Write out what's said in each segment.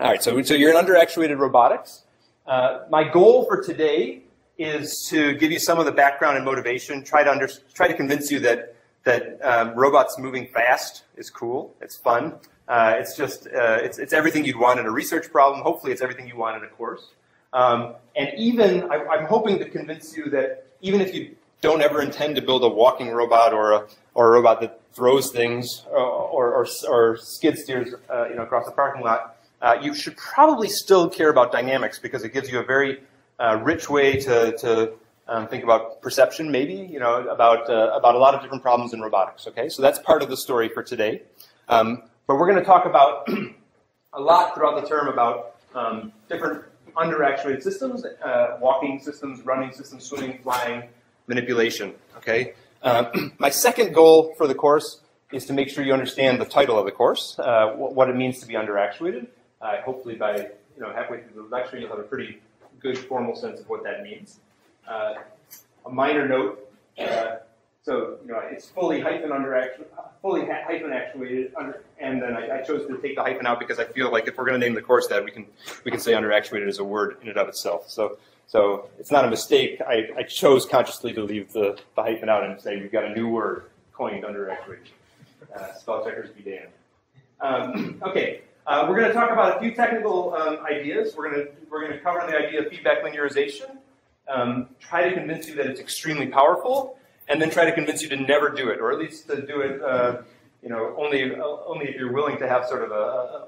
All right, so you're in Underactuated Robotics. My goal for today is to give you some of the background and motivation, try to convince you that robots moving fast is cool, it's fun. It's everything you'd want in a research problem. Hopefully it's everything you want in a course. And even, I'm hoping to convince you that even if you don't ever intend to build a walking robot or a robot that throws things or skid steers across the parking lot, you should probably still care about dynamics because it gives you a very rich way to think about perception, maybe, about a lot of different problems in robotics. Okay, so that's part of the story for today. But we're going to talk about a lot throughout the term about different underactuated systems, walking systems, running systems, swimming, flying, manipulation. Okay. My second goal for the course is to make sure you understand the title of the course, what it means to be underactuated. Hopefully by halfway through the lecture you'll have a pretty good formal sense of what that means. A minor note, so it's fully hyphen-actuated, and then I chose to take the hyphen out because I feel like if we're going to name the course that, we can say underactuated as a word in and of itself. So it's not a mistake. I chose consciously to leave the hyphen out and say we've got a new word coined, underactuated. Spell checkers be damned. Okay. We're going to talk about a few technical ideas. We're going to cover the idea of feedback linearization, try to convince you that it's extremely powerful, and then try to convince you to never do it, or at least to do it, only if you're willing to have sort of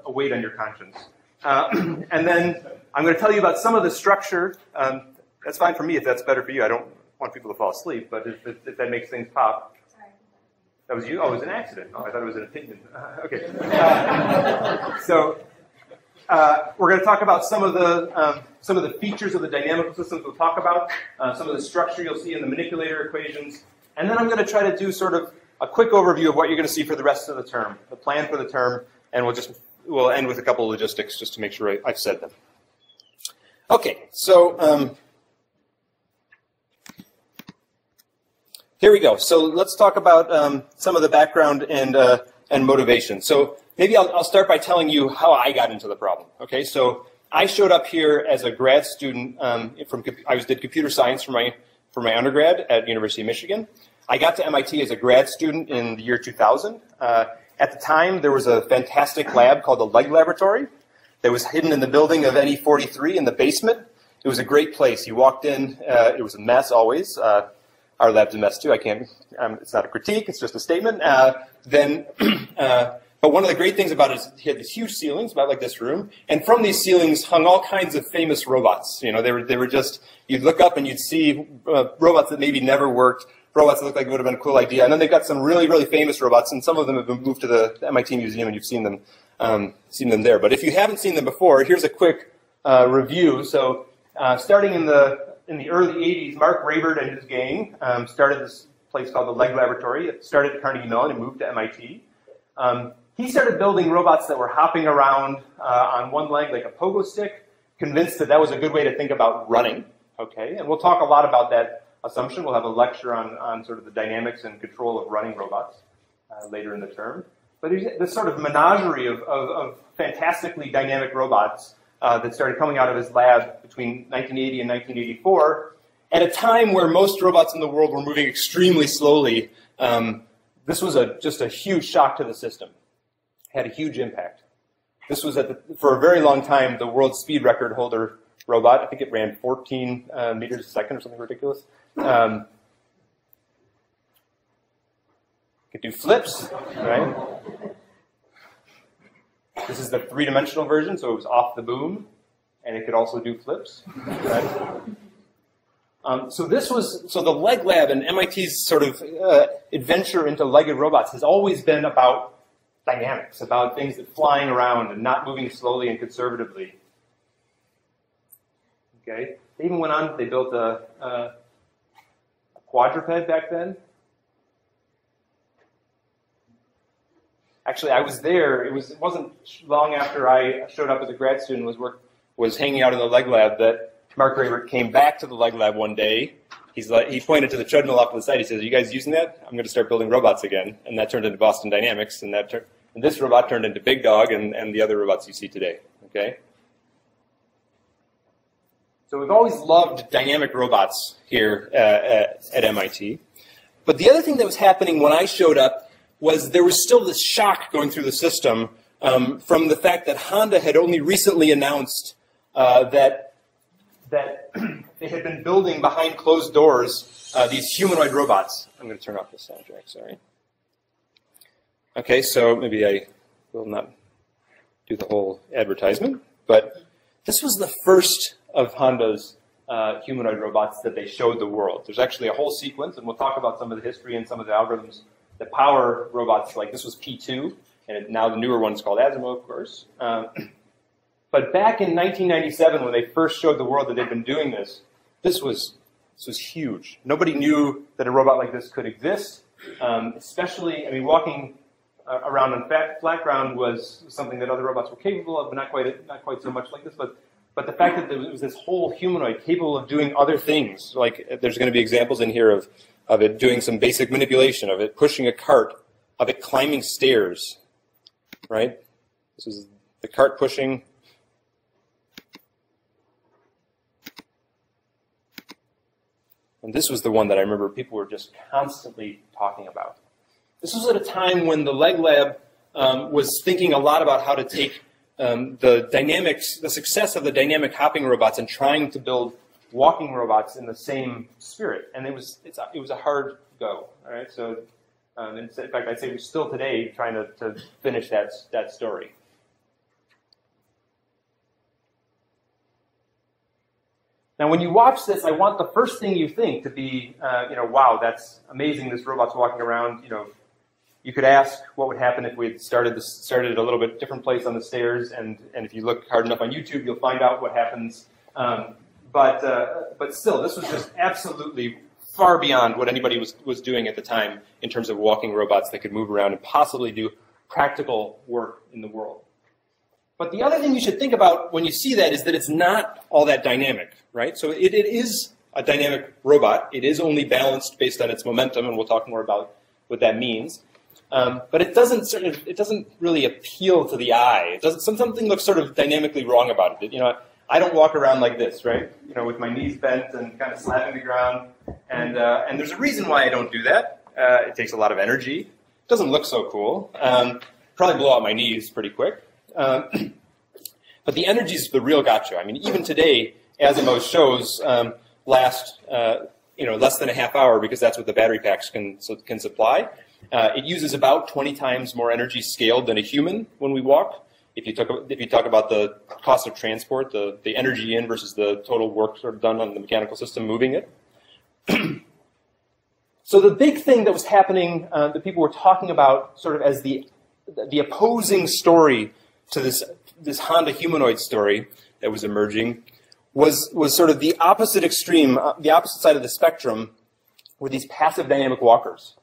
a weight on your conscience. And then I'm going to tell you about some of the structure. That's fine for me if that's better for you. I don't want people to fall asleep, but if that makes things pop. That was you? Oh, it was an accident. Oh, I thought it was an opinion. Okay. We're going to talk about some of the features of the dynamical systems we'll talk about, some of the structure you'll see in the manipulator equations, and then I'm going to try to do sort of a quick overview of what you're going to see for the rest of the term, the plan for the term, and we'll end with a couple of logistics just to make sure I've said them. Okay, so here we go. So let's talk about some of the background and motivation. So maybe I'll start by telling you how I got into the problem. Okay, so I showed up here as a grad student I did computer science for my undergrad at University of Michigan. I got to MIT as a grad student in the year 2000. At the time, there was a fantastic lab called the Leg Laboratory that was hidden in the building of NE43 in the basement. It was a great place. You walked in, it was a mess always. Our lab's a mess too. I can't. It's not a critique. It's just a statement. But one of the great things about it is he had these huge ceilings, about like this room, and from these ceilings hung all kinds of famous robots. They were just, you'd look up and you'd see robots that maybe never worked, robots that looked like it would have been a cool idea, and then they've got some really, really famous robots, and some of them have been moved to the MIT Museum, and you've seen them there. But if you haven't seen them before, here's a quick review. So starting in the early 80s, Mark Rayburd and his gang started this place called the Leg Laboratory. It started at Carnegie Mellon and moved to MIT. He started building robots that were hopping around on one leg like a pogo stick, convinced that was a good way to think about running. Okay, and we'll talk a lot about that assumption. We'll have a lecture on sort of the dynamics and control of running robots later in the term. But this sort of menagerie of fantastically dynamic robots that started coming out of his lab between 1980 and 1984, at a time where most robots in the world were moving extremely slowly. This was just a huge shock to the system. Had a huge impact. This was, for a very long time, the world speed record holder robot. I think it ran 14 meters a second or something ridiculous. Could do flips, right? This is the three-dimensional version, so it was off the boom, and it could also do flips. Right? So the Leg Lab and MIT's sort of adventure into legged robots has always been about dynamics, about things that flying around and not moving slowly and conservatively. Okay, they even went on. They built a quadruped back then. Actually, I was there. It wasn't long after I showed up as a grad student, was hanging out in the Leg Lab, that Mark Rayburd came back to the Leg Lab one day. He pointed to the treadmill off to the side. He says, "Are you guys using that? I'm going to start building robots again." And that turned into Boston Dynamics, and this robot turned into Big Dog and the other robots you see today. Okay. So we've always loved dynamic robots here at MIT. But the other thing that was happening when I showed up was there was still this shock going through the system from the fact that Honda had only recently announced that they had been building behind closed doors these humanoid robots. I'm going to turn off the soundtrack, sorry. Okay, so maybe I will not do the whole advertisement, but this was the first of Honda's humanoid robots that they showed the world. There's actually a whole sequence, and we'll talk about some of the history and some of the algorithms that power robots. Like this was P2, and now the newer one's called Asimo, of course. But back in 1997, when they first showed the world that they'd been doing this, this was huge. Nobody knew that a robot like this could exist. Especially, I mean, walking around on flat ground was something that other robots were capable of, but not quite so much like this. But the fact that there was this whole humanoid capable of doing other things, like there's going to be examples in here of it doing some basic manipulation, of it pushing a cart, of it climbing stairs, right? This is the cart pushing. And this was the one that I remember people were just constantly talking about. This was at a time when the Leg Lab was thinking a lot about how to take the success of the dynamic hopping robots and trying to build walking robots in the same spirit. And it was a hard go. All right, so in fact, I'd say we're still today trying to finish that story. Now, when you watch this, I want the first thing you think to be, wow, that's amazing. This robot's walking around. You could ask what would happen if we had started at a little bit different place on the stairs, and if you look hard enough on YouTube, you'll find out what happens. But still, this was just absolutely far beyond what anybody was doing at the time in terms of walking robots that could move around and possibly do practical work in the world. But the other thing you should think about when you see that is that it's not all that dynamic, right? So it is a dynamic robot. It is only balanced based on its momentum, and we'll talk more about what that means. But it doesn't really appeal to the eye. Something looks sort of dynamically wrong about it. I don't walk around like this, right? With my knees bent and kind of slapping the ground. And there's a reason why I don't do that. It takes a lot of energy. It doesn't look so cool. Probably blow out my knees pretty quick. But the energy is the real gotcha. I mean, even today, Asimo shows last less than a half hour because that's what the battery packs can supply. It uses about 20 times more energy scaled than a human when we walk. If you talk about the cost of transport, the energy in versus the total work sort of done on the mechanical system moving it. So the big thing that was happening that people were talking about sort of as the opposing story to this Honda humanoid story that was emerging was sort of the opposite extreme, the opposite side of the spectrum were these passive dynamic walkers.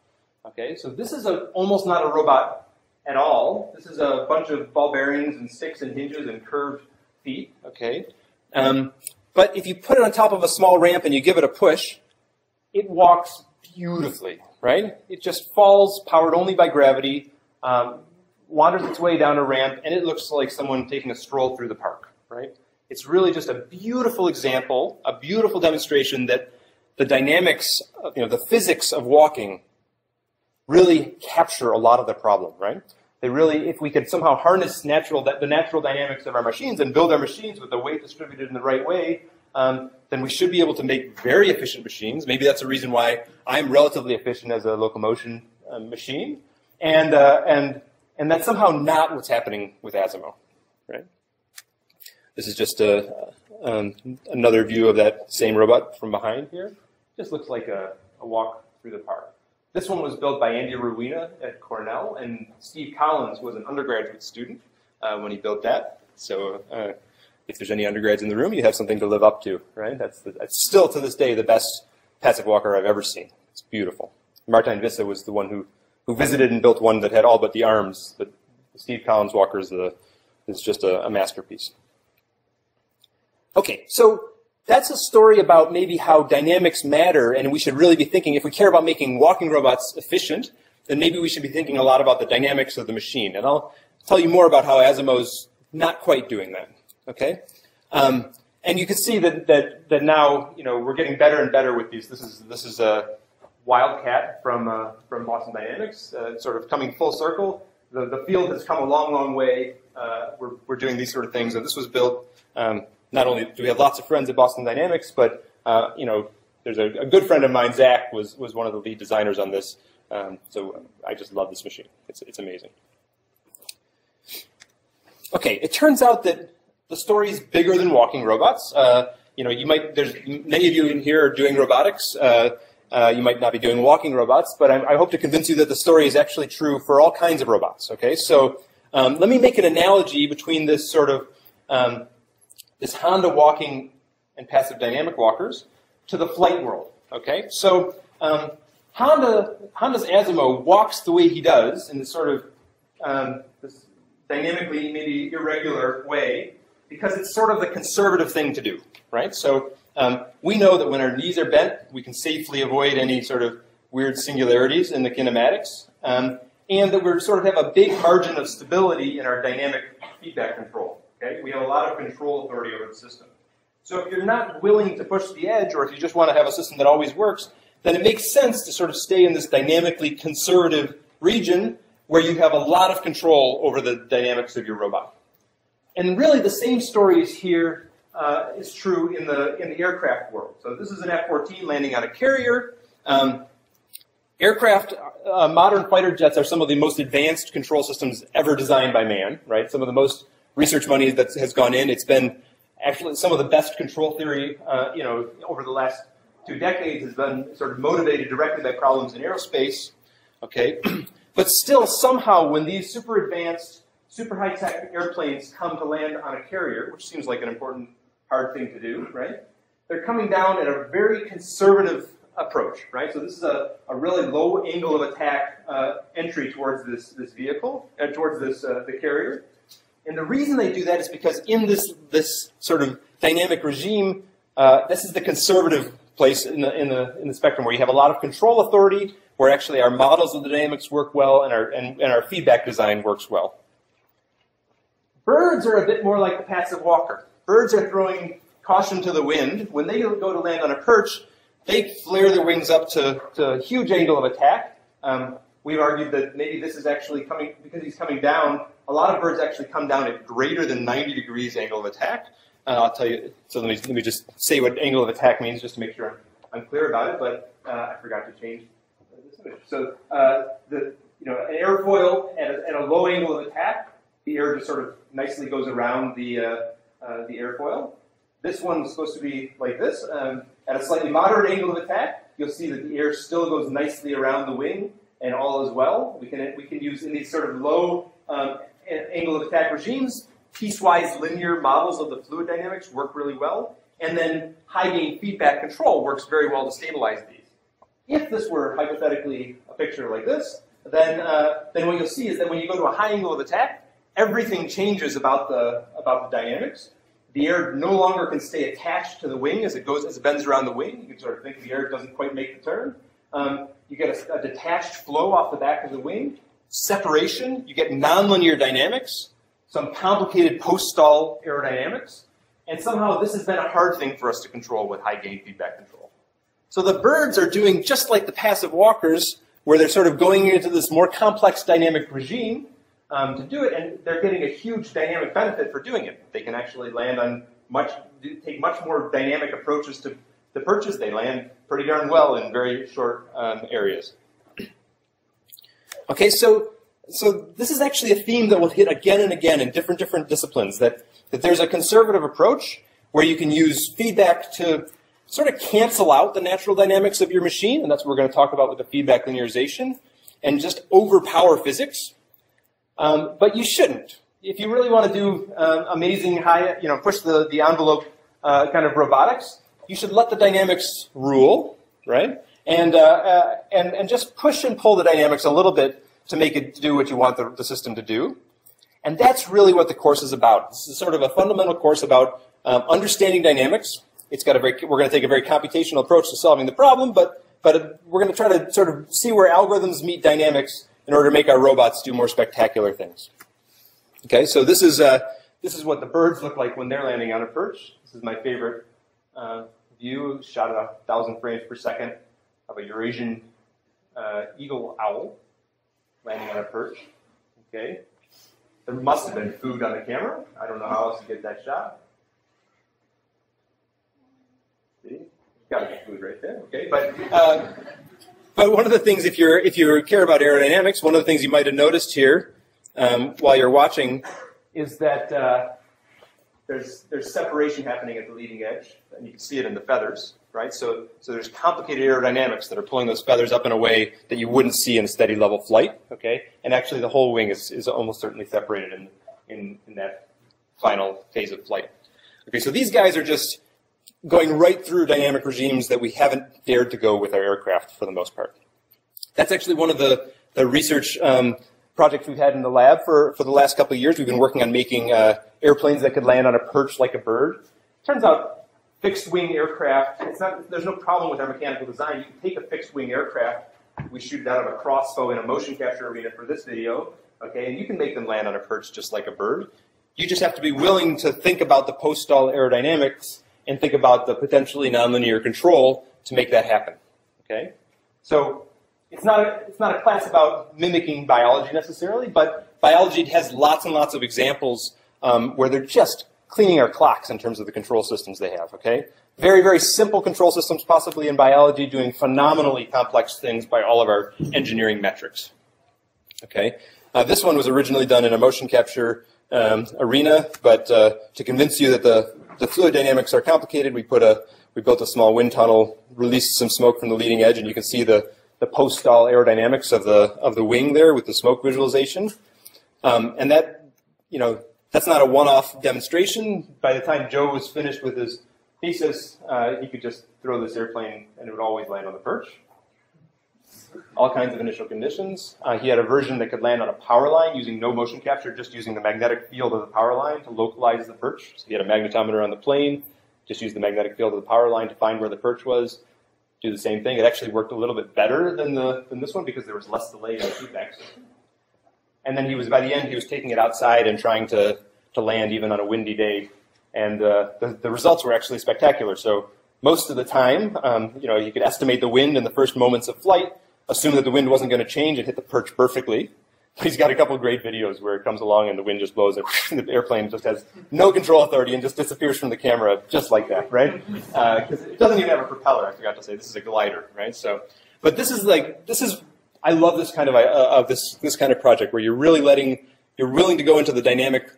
Okay, so this is almost not a robot at all. This is a bunch of ball bearings and sticks and hinges and curved feet. Okay, but if you put it on top of a small ramp and you give it a push, it walks beautifully, right? It just falls, powered only by gravity, wanders its way down a ramp, and it looks like someone taking a stroll through the park, right? It's really just a beautiful example, a beautiful demonstration that the dynamics, the physics of walking really capture a lot of the problem, right? They really, if we could somehow harness the natural dynamics of our machines and build our machines with the weight distributed in the right way, then we should be able to make very efficient machines. Maybe that's a reason why I'm relatively efficient as a locomotion machine, and that's somehow not what's happening with Asimo, right? This is just another view of that same robot from behind here. Just looks like a walk through the park. This one was built by Andy Ruina at Cornell, and Steve Collins was an undergraduate student when he built that. So if there's any undergrads in the room, you have something to live up to, right? That's still, to this day, the best passive walker I've ever seen. It's beautiful. Martin Vissa was the one who visited and built one that had all but the arms. But the Steve Collins walker is just a masterpiece. Okay, so that's a story about maybe how dynamics matter, and we should really be thinking, if we care about making walking robots efficient, then maybe we should be thinking a lot about the dynamics of the machine. And I'll tell you more about how Asimo's not quite doing that, okay? And you can see that now, you know, we're getting better and better with these. This is a Wildcat from Boston Dynamics, sort of coming full circle. The field has come a long, long way. We're doing these sort of things. And this was built, not only do we have lots of friends at Boston Dynamics, but, you know, there's a good friend of mine, Zach, was one of the lead designers on this. So I just love this machine. It's amazing. Okay, it turns out that the story is bigger than walking robots. You know, there's many of you in here are doing robotics. You might not be doing walking robots, but I hope to convince you that the story is actually true for all kinds of robots. Okay, so let me make an analogy between this sort of this Honda walking and passive dynamic walkers to the flight world. Okay, so Honda's Asimo walks the way he does in this sort of this dynamically maybe irregular way because it's sort of the conservative thing to do, right? So we know that when our knees are bent, we can safely avoid any sort of weird singularities in the kinematics, and that we sort of have a big margin of stability in our dynamic feedback control. Okay, we have a lot of control authority over the system. So if you're not willing to push the edge, or if you just want to have a system that always works, then it makes sense to sort of stay in this dynamically conservative region where you have a lot of control over the dynamics of your robot. And really the same story is here is true in the aircraft world. So this is an F-14 landing on a carrier. Aircraft, modern fighter jets are some of the most advanced control systems ever designed by man, right? Some of the most research money that has gone in. It's been actually some of the best control theory, you know, over the last 2 decades has been sort of motivated directly by problems in aerospace, okay? But still, somehow, when these super advanced, super high-tech airplanes come to land on a carrier, which seems like an important, hard thing to do, right? They're coming down at a very conservative approach, right? So this is a really low angle of attack entry towards this vehicle, towards the carrier. And the reason they do that is because in this sort of dynamic regime, this is the conservative place in the spectrum where you have a lot of control authority, where actually our models of the dynamics work well and our feedback design works well. Birds are a bit more like the passive walker. Birds are throwing caution to the wind. When they go to land on a perch, they flare their wings up to a huge angle of attack. We've argued that maybe this is actually coming, because he's coming down, a lot of birds actually come down at greater than 90 degrees angle of attack. I'll tell you, so let me just say what angle of attack means just to make sure I'm clear about it, but I forgot to change this image. So an airfoil at a low angle of attack, the air just sort of nicely goes around the airfoil. This one's supposed to be like this. At a slightly moderate angle of attack, you'll see that the air still goes nicely around the wing, and all is well. We can use in these sort of low angle of attack regimes, piecewise linear models of the fluid dynamics work really well, and then high gain feedback control works very well to stabilize these. If this were hypothetically a picture like this, then what you'll see is that when you go to a high angle of attack, everything changes about the dynamics. The air no longer can stay attached to the wing as it bends around the wing. You can sort of think the air doesn't quite make the turn. You get a detached flow off the back of the wing. Separation, you get nonlinear dynamics, some complicated post-stall aerodynamics, and somehow this has been a hard thing for us to control with high-gain feedback control. So the birds are doing just like the passive walkers, where they're sort of going into this more complex dynamic regime to do it, and they're getting a huge dynamic benefit for doing it. They can actually land on take much more dynamic approaches to perches. They land pretty darn well in very short areas. Okay, so this is actually a theme that will hit again and again in different disciplines, that there's a conservative approach where you can use feedback to sort of cancel out the natural dynamics of your machine, and that's what we're going to talk about with the feedback linearization, and just overpower physics. But you shouldn't. If you really want to do amazing high, push the envelope kind of robotics, you should let the dynamics rule, right? And just push and pull the dynamics a little bit to make it do what you want the system to do. And that's really what the course is about. This is sort of a fundamental course about understanding dynamics. We're going to take a very computational approach to solving the problem, but we're going to try to sort of see where algorithms meet dynamics in order to make our robots do more spectacular things. Okay, so this is This is what the birds look like when they're landing on a perch. This is my favorite view, shot at 1,000 frames per second of a Eurasian eagle owl landing on a perch. Okay, there must have been food on the camera. I don't know how else to get that shot. See, got to be food right there. Okay, but one of the things, if you care about aerodynamics, one of the things you might have noticed here while you're watching is that there's separation happening at the leading edge, and you can see it in the feathers, right? So there's complicated aerodynamics that are pulling those feathers up in a way that you wouldn't see in a steady level flight, okay? And actually the whole wing is almost certainly separated in that final phase of flight. Okay, so these guys are just going right through dynamic regimes that we haven't dared to go with our aircraft for the most part. That's actually one of the research projects we've had in the lab for the last couple of years. We've been working on making airplanes that could land on a perch like a bird. Turns out fixed-wing aircraft, there's no problem with our mechanical design. You can take a fixed-wing aircraft, we shoot it out of a crossbow in a motion capture arena for this video, okay, and you can make them land on a perch just like a bird. You just have to be willing to think about the post-stall aerodynamics and think about the potentially nonlinear control to make that happen, okay? So it's not a class about mimicking biology necessarily, but biology has lots and lots of examples where they're just cleaning our clocks in terms of the control systems they have, okay? Very, very simple control systems possibly in biology doing phenomenally complex things by all of our engineering metrics, okay? This one was originally done in a motion capture arena, but to convince you that the fluid dynamics are complicated, we built a small wind tunnel, released some smoke from the leading edge, and you can see the post-stall aerodynamics of the wing there with the smoke visualization. And that, that's not a one-off demonstration. By the time Joe was finished with his thesis, he could just throw this airplane and it would always land on the perch. All kinds of initial conditions. He had a version that could land on a power line using no motion capture, just using the magnetic field of the power line to localize the perch. So he had a magnetometer on the plane, just used the magnetic field of the power line to find where the perch was. Do the same thing. It actually worked a little bit better than this one because there was less delay in the feedback system. And then by the end, he was taking it outside and trying to land even on a windy day. And the results were actually spectacular. So most of the time, you could estimate the wind in the first moments of flight, assume that the wind wasn't going to change and hit the perch perfectly. He's got a couple of great videos where it comes along and the wind just blows and the airplane just has no control authority and just disappears from the camera just like that, right? Because it doesn't even have a propeller, I forgot to say. This is a glider, right? So, but I love this kind of this kind of project where you're willing to go into the dynamic,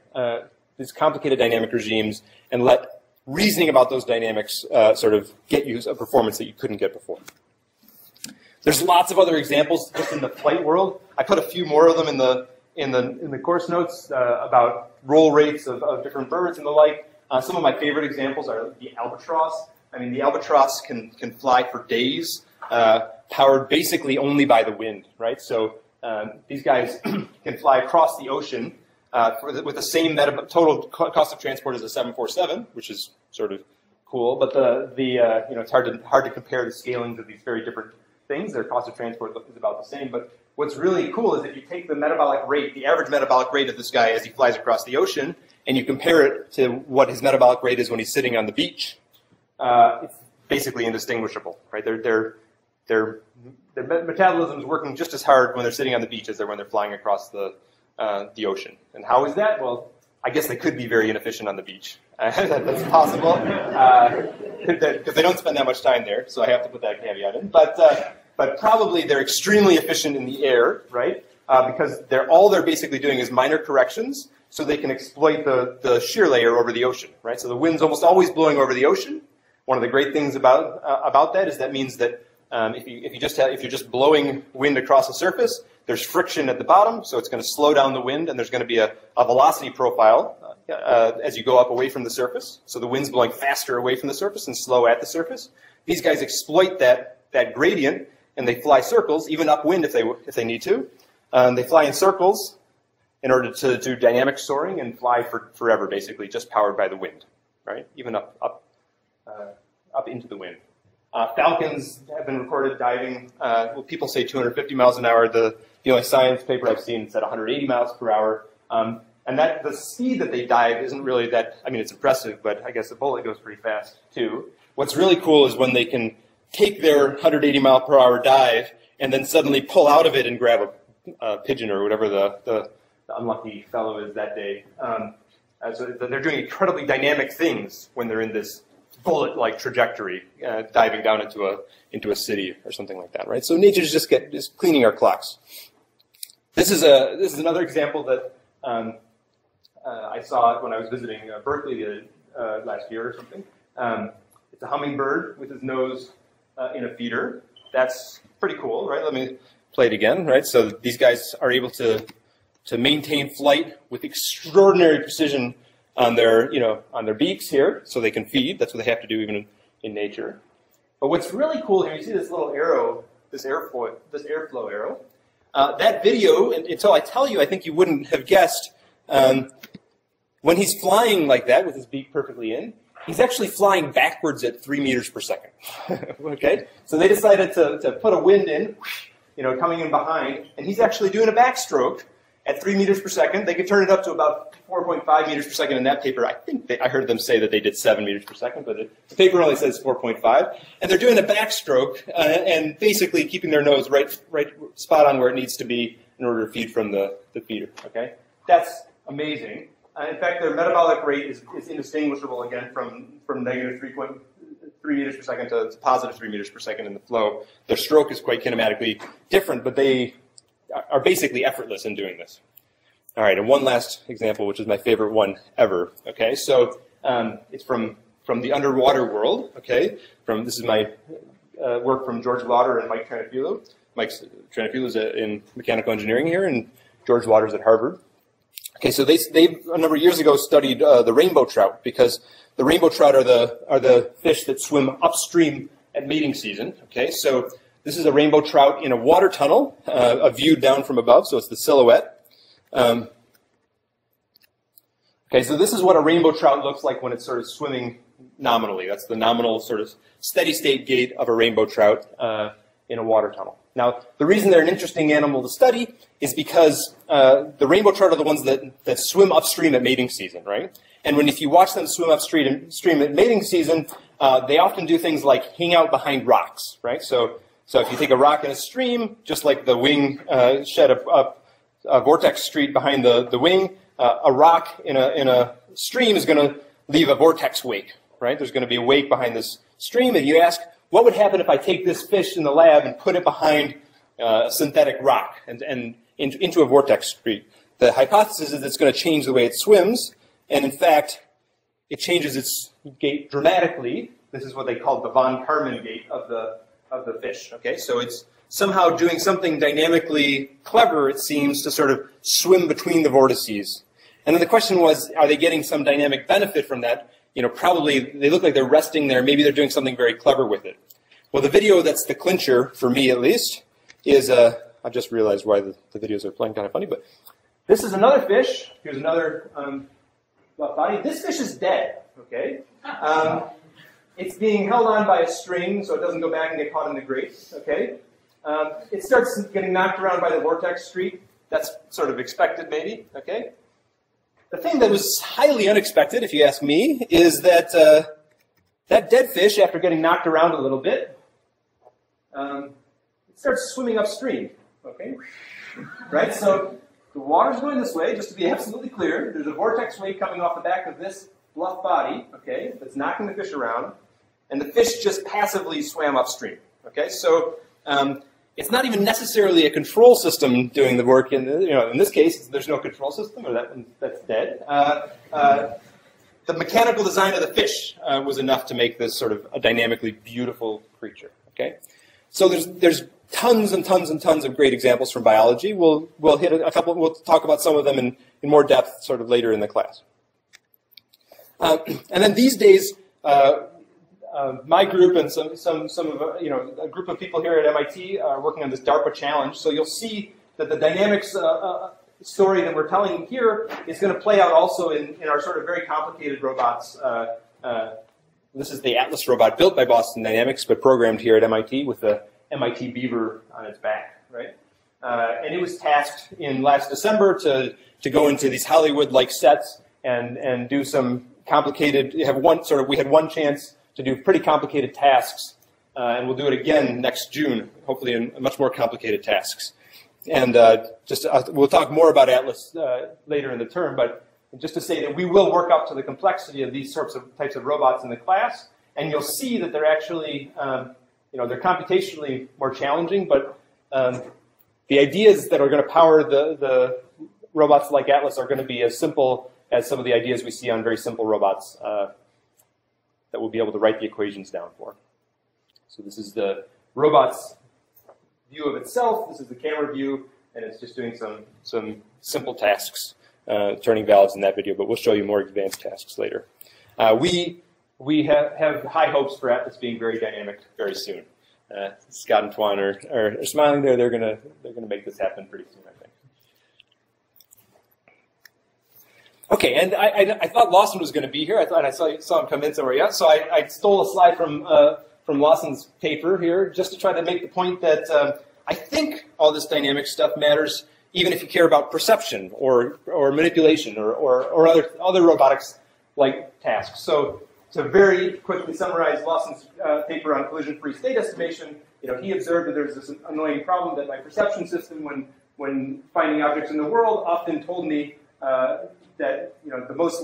these complicated dynamic regimes and let reasoning about those dynamics sort of get you a performance that you couldn't get before. There's lots of other examples just in the flight world. I put a few more of them in the course notes about roll rates of different birds and the like. Some of my favorite examples are the albatross. I mean, the albatross can fly for days, powered basically only by the wind, right? So these guys can fly across the ocean with the same total cost of transport as a 747, which is sort of cool. But it's hard to compare the scalings of these very different things. Their cost of transport is about the same. But what's really cool is if you take the metabolic rate, the average metabolic rate of this guy as he flies across the ocean, and you compare it to what his metabolic rate is when he's sitting on the beach, it's basically indistinguishable, right? Their metabolism is working just as hard when they're sitting on the beach as when they're flying across the ocean. And how is that? Well, I guess they could be very inefficient on the beach. That's possible, because they don't spend that much time there, so I have to put that caveat in. But probably they're extremely efficient in the air, right? Because all they're basically doing is minor corrections, so they can exploit the shear layer over the ocean, right? So the wind's almost always blowing over the ocean. One of the great things about that is that means that if you're just blowing wind across the surface, there's friction at the bottom, so it's going to slow down the wind, and there's going to be a velocity profile as you go up away from the surface. So the wind's blowing faster away from the surface and slow at the surface. These guys exploit that gradient, and they fly circles, even upwind if they need to. They fly in circles in order to do dynamic soaring and fly forever, basically, just powered by the wind, right? Even up into the wind. Falcons have been recorded diving. People say 250 miles an hour. The only science paper I've seen said 180 miles per hour. And the speed that they dive isn't really that, I mean, it's impressive, but I guess the bullet goes pretty fast too. What's really cool is when they can take their 180 mile per hour dive and then suddenly pull out of it and grab a pigeon or whatever the unlucky fellow is that day. So they're doing incredibly dynamic things when they're in this bullet-like trajectory, diving down into a city or something like that, right? So nature's just cleaning our clocks. This is another example that I saw when I was visiting Berkeley last year or something. It's a hummingbird with his nose in a feeder. That's pretty cool, right? Let me play it again, right? So these guys are able to maintain flight with extraordinary precision on their beaks here, so they can feed. That's what they have to do even in nature. But what's really cool here, you see this little arrow, this airflow arrow. That video, until I tell you, I think you wouldn't have guessed. When he's flying like that with his beak perfectly in, he's actually flying backwards at 3 meters per second. Okay, so they decided to put a wind in, coming in behind, and he's actually doing a backstroke at 3 meters per second. They could turn it up to about 4.5 meters per second in that paper. I think I heard them say that they did 7 meters per second, but the paper only says 4.5. And they're doing a backstroke and basically keeping their nose right spot on where it needs to be in order to feed from the feeder. Okay, that's amazing. In fact, their metabolic rate is indistinguishable again from negative 3 meters per second to positive 3 meters per second in the flow. Their stroke is quite kinematically different, but they are basically effortless in doing this. All right, and one last example, which is my favorite one ever. Okay, so it's from the underwater world. Okay, this is my work from George Lauder and Mike Tranafilo. Mike Tranafilo is in mechanical engineering here, and George Lauder's at Harvard. Okay, so they a number of years ago studied the rainbow trout, because the rainbow trout are the fish that swim upstream at mating season. Okay, so this is a rainbow trout in a water tunnel, a view down from above, so it's the silhouette. Okay, so this is what a rainbow trout looks like when it's sort of swimming nominally. That's the nominal sort of steady state gait of a rainbow trout in a water tunnel. Now, the reason they're an interesting animal to study is because the rainbow trout are the ones that swim upstream at mating season, right? And if you watch them swim upstream at mating season, they often do things like hang out behind rocks, right? So if you take a rock in a stream, just like the wing shed a vortex streak behind the wing, a rock in a stream is going to leave a vortex wake, right? There's going to be a wake behind this stream, and you ask, what would happen if I take this fish in the lab and put it behind a synthetic rock and into a vortex streak? The hypothesis is it's going to change the way it swims, and in fact, it changes its gait dramatically. This is what they call the von Karman gait of the fish. Okay, so it's somehow doing something dynamically clever, it seems, to sort of swim between the vortices. And then the question was, are they getting some dynamic benefit from that? Probably they look like they're resting there. Maybe they're doing something very clever with it. Well, the video that's the clincher, for me at least, is, I've just realized why the videos are playing kind of funny, but this is another fish. Here's another body. This fish is dead, okay? It's being held on by a string so it doesn't go back and get caught in the grates, okay? It starts getting knocked around by the vortex streak. That's sort of expected, maybe, okay? The thing that was highly unexpected, if you ask me, is that that dead fish, after getting knocked around a little bit, it starts swimming upstream, okay? Right, so the water's going this way, just to be absolutely clear. There's a vortex wave coming off the back of this bluff body, okay, that's knocking the fish around, and the fish just passively swam upstream, okay? So it's not even necessarily a control system doing the work. In this case, there's no control system, or that's dead. The mechanical design of the fish was enough to make this sort of a dynamically beautiful creature. Okay, so there's tons and tons and tons of great examples from biology. We'll hit a couple. We'll talk about some of them in more depth sort of later in the class. And then these days, my group and some of a group of people here at MIT are working on this DARPA challenge. So you'll see that the dynamics story that we're telling here is going to play out also in our sort of very complicated robots. This is the Atlas robot built by Boston Dynamics, but programmed here at MIT with the MIT beaver on its back, right? and it was tasked in last December to go into these Hollywood-like sets and do some complicated. We had one chance to do pretty complicated tasks, and we'll do it again next June, hopefully in much more complicated tasks. And we'll talk more about Atlas later in the term, but just to say that we will work up to the complexity of these types of robots in the class, and you'll see that they're actually, they're computationally more challenging, but the ideas that are going to power the robots like Atlas are going to be as simple as some of the ideas we see on very simple robots that we'll be able to write the equations down for. So this is the robot's view of itself. This is the camera view, and it's just doing some simple tasks, turning valves in that video, but we'll show you more advanced tasks later. We have high hopes for Atlas being very dynamic very soon. Scott and Tuan are smiling there. They're gonna make this happen pretty soon, I think. Okay, and I thought Lawson was going to be here. I thought I saw him come in somewhere. Yeah, so I stole a slide from Lawson's paper here just to try to make the point that I think all this dynamic stuff matters even if you care about perception or manipulation or other robotics like tasks. So to very quickly summarize Lawson's paper on collision-free state estimation, he observed that there's this annoying problem that my perception system, when finding objects in the world, often told me that the most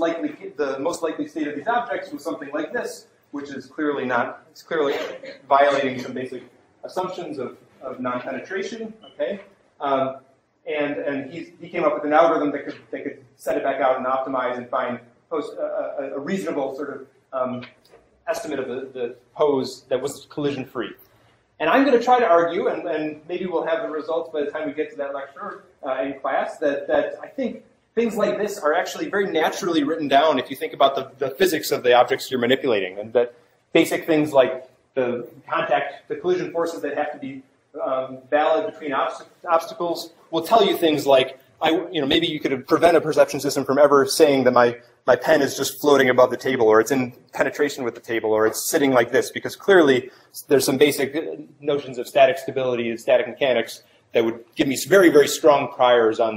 likely state of these objects was something like this, which is clearly not. It's clearly violating some basic assumptions of non-penetration. Okay, and he came up with an algorithm that could set it back out and optimize and find a reasonable sort of estimate of the pose that was collision-free. And I'm going to try to argue, and maybe we'll have the results by the time we get to that lecture in class, that I think things like this are actually very naturally written down if you think about the physics of the objects you're manipulating, and that basic things like the collision forces that have to be valid between obstacles will tell you things like, maybe you could prevent a perception system from ever saying that my pen is just floating above the table, or it's in penetration with the table, or it's sitting like this, because clearly there's some basic notions of static stability and static mechanics that would give me very, very strong priors on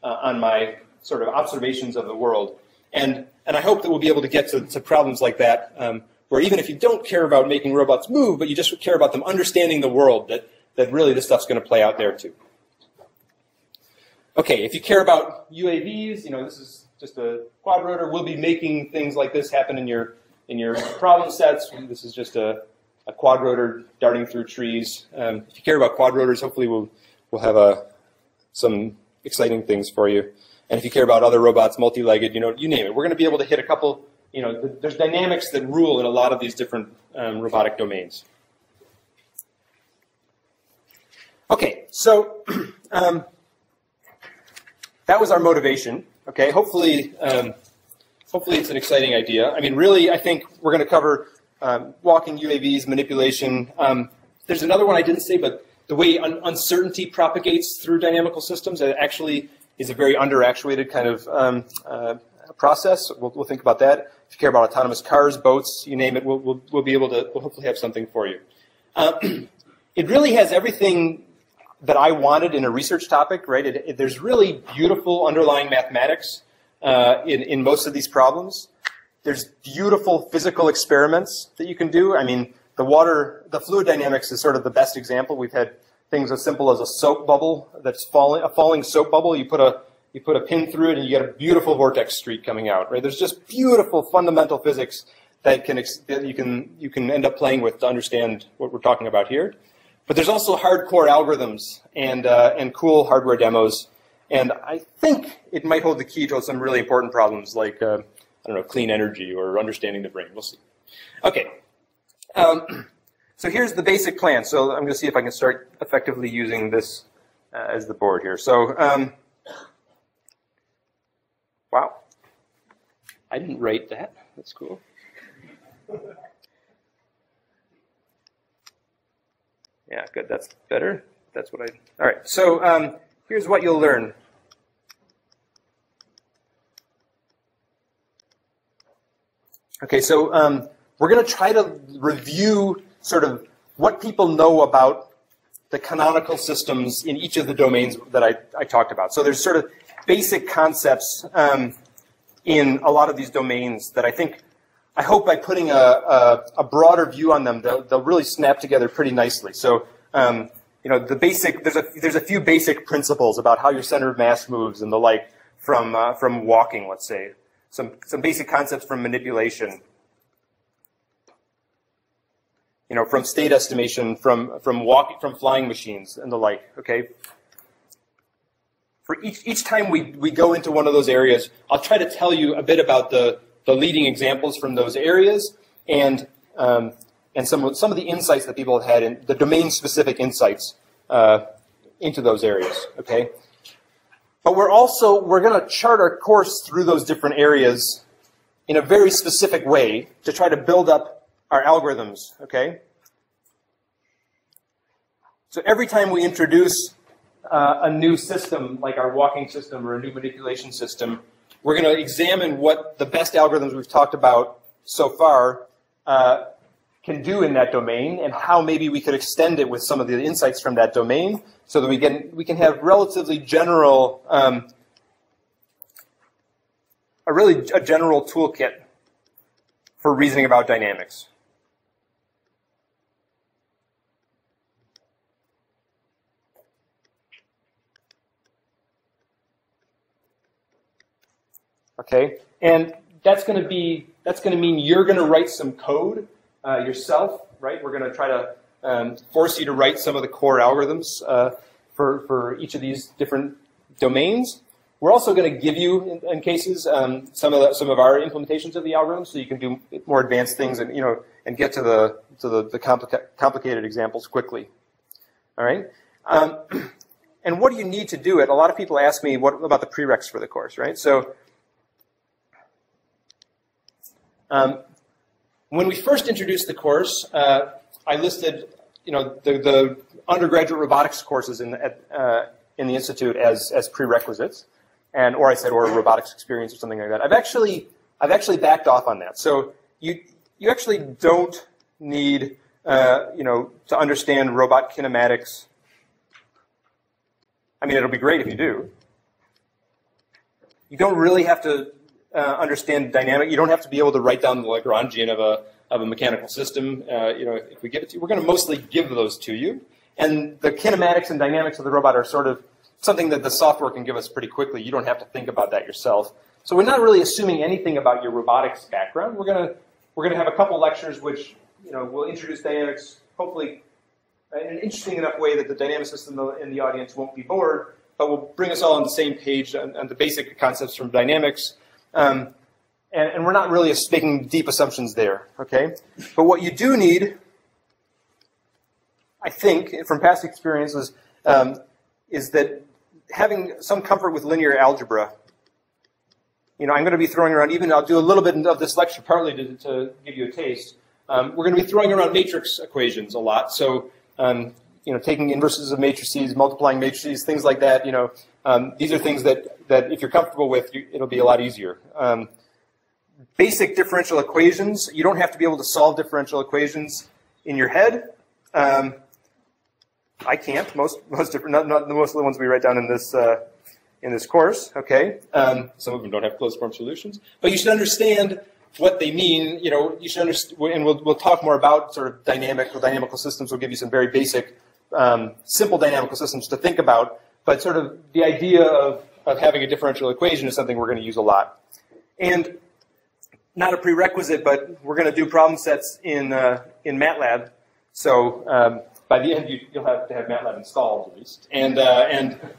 my sort of observations of the world. And I hope that we'll be able to get to problems like that, where even if you don't care about making robots move, but you just care about them understanding the world, that really this stuff's going to play out there too. Okay, if you care about UAVs, this is just a quad rotor. We'll be making things like this happen in your problem sets. This is just a quad rotor darting through trees. If you care about quad rotors, hopefully we'll have some exciting things for you. And if you care about other robots, multi-legged, you name it. We're going to be able to hit a couple. There's dynamics that rule in a lot of these different robotic domains. Okay, so that was our motivation. Okay, hopefully it's an exciting idea. I mean, really, I think we're going to cover walking UAVs, manipulation. There's another one I didn't say, but the way uncertainty propagates through dynamical systems, it actually is a very underactuated kind of process. We'll think about that. If you care about autonomous cars, boats, you name it, we'll be able to, we'll hopefully have something for you. It really has everything that I wanted in a research topic, right? There's really beautiful underlying mathematics in most of these problems. There's beautiful physical experiments that you can do. I mean, the fluid dynamics is sort of the best example. We've had things as simple as a soap bubble that's a falling soap bubble. You put a pin through it and you get a beautiful vortex streak coming out, right? There's just beautiful fundamental physics that you can end up playing with to understand what we're talking about here. But there's also hardcore algorithms and cool hardware demos, and I think it might hold the key to some really important problems like I don't know, clean energy or understanding the brain. We'll see. Okay. So here's the basic plan. So I'm going to see if I can start effectively using this as the board here. So, wow, I didn't write that. That's cool. Yeah, good. That's better. That's what all right. So here's what you'll learn. Okay, so we're going to try to review sort of what people know about the canonical systems in each of the domains that I talked about. So there's sort of basic concepts in a lot of these domains that I hope by putting a broader view on them, they'll really snap together pretty nicely. So, you know, there's a few basic principles about how your center of mass moves and the like from walking, let's say. Some basic concepts from manipulation. You know, from state estimation, from flying machines and the like. Okay. For each time we go into one of those areas, I'll try to tell you a bit about the leading examples from those areas and some of the insights that people have had in the domain-specific insights into those areas. Okay. But we're going to chart our course through those different areas in a very specific way to try to build up our algorithms, okay? So every time we introduce a new system, like our walking system or a new manipulation system, we're going to examine what the best algorithms we've talked about so far can do in that domain and how maybe we could extend it with some of the insights from that domain so that we can have relatively general, a general toolkit for reasoning about dynamics. Okay, and that's going to mean you're going to write some code yourself, right? We're going to try to force you to write some of the core algorithms for each of these different domains. We're also going to give you, in cases, some of our implementations of the algorithms, so you can do more advanced things and get to the complicated examples quickly. All right. And what do you need to do it? A lot of people ask me what about the prereqs for the course, right? So when we first introduced the course, I listed, the undergraduate robotics courses in the institute as prerequisites, or I said, or robotics experience or something like that. I've actually backed off on that. So you actually don't need, to understand robot kinematics. I mean, it'll be great if you do. You don't really have to understand dynamic. You don't have to be able to write down the Lagrangian of a mechanical system. If we give it to you, we're going to mostly give those to you. And the kinematics and dynamics of the robot are sort of something that the software can give us pretty quickly. You don't have to think about that yourself. So we're not really assuming anything about your robotics background. We're going to have a couple lectures which will introduce dynamics, hopefully in an interesting enough way that the dynamicists in the audience won't be bored, but will bring us all on the same page on the basic concepts from dynamics. And we're not really making deep assumptions there, okay? But what you do need, I think, from past experiences, is that having some comfort with linear algebra. I'm going to be throwing around, I'll do a little bit of this lecture partly to give you a taste. We're going to be throwing around matrix equations a lot. So, taking inverses of matrices, multiplying matrices, things like that, these are things that if you're comfortable with, it'll be a lot easier. Basic differential equations, you don't have to be able to solve differential equations in your head. I can't. Most of the ones we write down in this course. Okay, some of them don't have closed form solutions, but you should understand what they mean. You should understand, and we'll talk more about sort of dynamical systems. We'll give you some very basic, simple dynamical systems to think about. But sort of the idea of having a differential equation is something we're going to use a lot, and not a prerequisite, but we're going to do problem sets in MATLAB. So by the end, you'll have to have MATLAB installed at least, and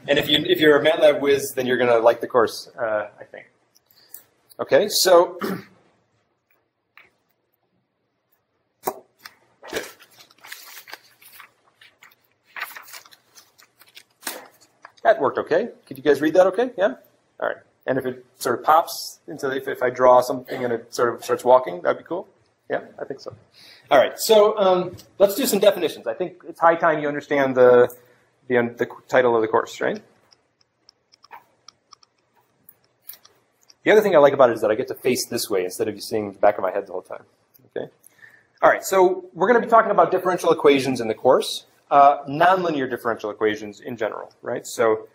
if you're a MATLAB whiz, then you're going to like the course, I think. Okay, so that worked okay. Could you guys read that okay? Yeah? All right. And if it sort of pops into, if I draw something and it sort of starts walking, that'd be cool. Yeah, I think so. All right, so let's do some definitions. I think it's high time you understand the title of the course, right? The other thing I like about it is that I get to face this way instead of you seeing the back of my head the whole time. Okay. All right, so we're going to be talking about differential equations in the course. nonlinear differential equations in general, right? So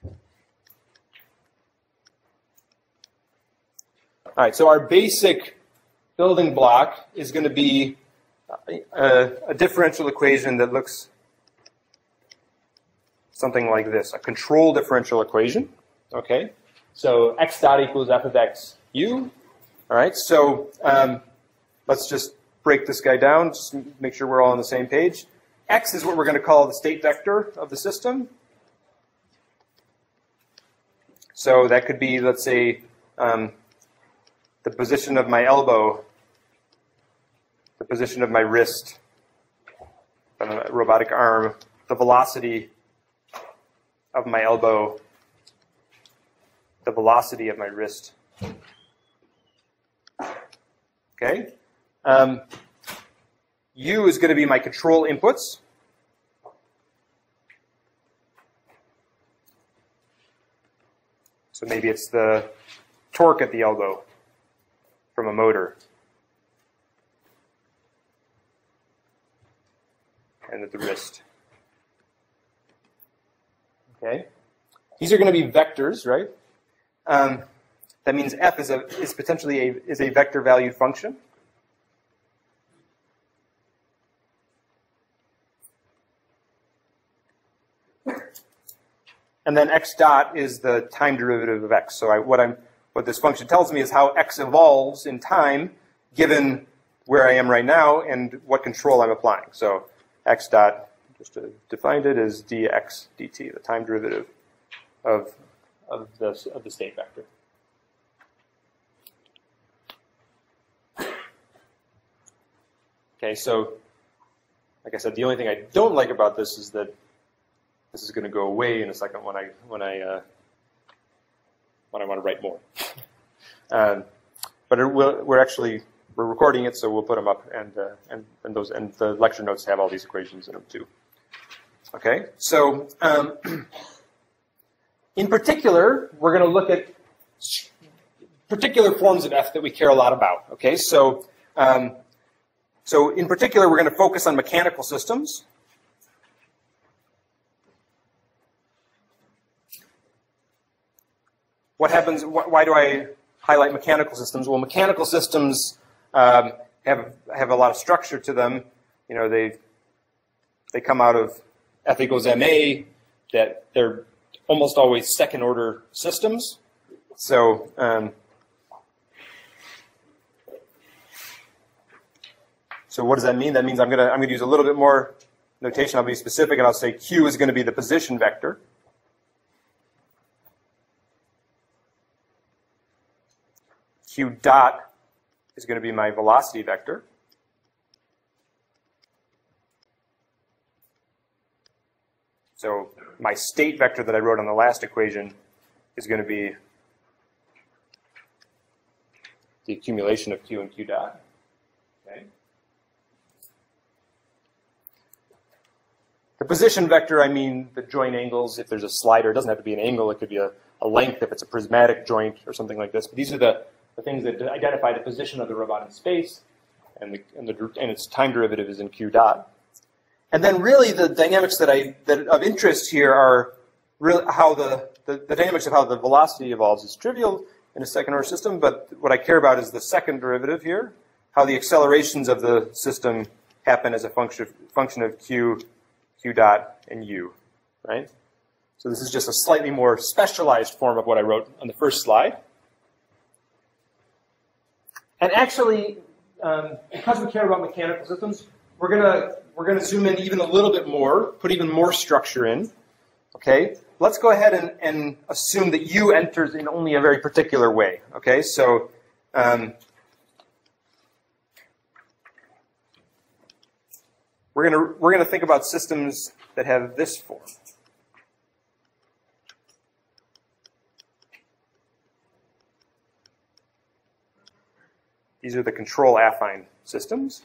all right, so our basic building block is going to be a differential equation that looks something like this, a control differential equation, okay? So x dot equals f of x u, all right? So let's just break this guy down, just make sure we're all on the same page. X is what we're going to call the state vector of the system. So that could be, let's say, the position of my elbow, the position of my wrist, the robotic arm, the velocity of my elbow, the velocity of my wrist. Okay? U is going to be my control inputs. So maybe it's the torque at the elbow from a motor. And at the wrist. Okay? These are going to be vectors, right? That means f is potentially a vector valued function. And then x dot is the time derivative of x. So what this function tells me is how x evolves in time given where I am right now and what control I'm applying. So x dot, just to define it, is dx dt, the time derivative of the state vector. Okay, so like I said, the only thing I don't like about this is that this is going to go away in a second when I want to write more. But we're recording it, so we'll put them up, and the lecture notes have all these equations in them too. Okay, so in particular, we're going to look at particular forms of f that we care a lot about. Okay, so in particular, we're going to focus on mechanical systems. What happens? Why do I highlight mechanical systems? Well, mechanical systems have a lot of structure to them. You know, they come out of F equals ma. That they're almost always second order systems. So so what does that mean? That means I'm gonna use a little bit more notation. I'll be specific, and I'll say Q is going to be the position vector. Q dot is going to be my velocity vector. So my state vector that I wrote on the last equation is going to be the accumulation of Q and Q dot. Okay. The position vector, I mean the joint angles. If there's a slider, it doesn't have to be an angle. It could be a length if it's a prismatic joint or something like this. But these are the things that identify the position of the robot in space, and its time derivative is in Q dot. And then really the dynamics that of interest here are really how the dynamics of how the velocity evolves is trivial in a second order system, but what I care about is the second derivative here, how the accelerations of the system happen as a function of Q dot and U, right? So this is just a slightly more specialized form of what I wrote on the first slide. And actually, because we care about mechanical systems, we're gonna zoom in even a little bit more, put even more structure in. Okay, let's go ahead and assume that U enters in only a very particular way. Okay, so we're gonna think about systems that have this form. These are the control affine systems.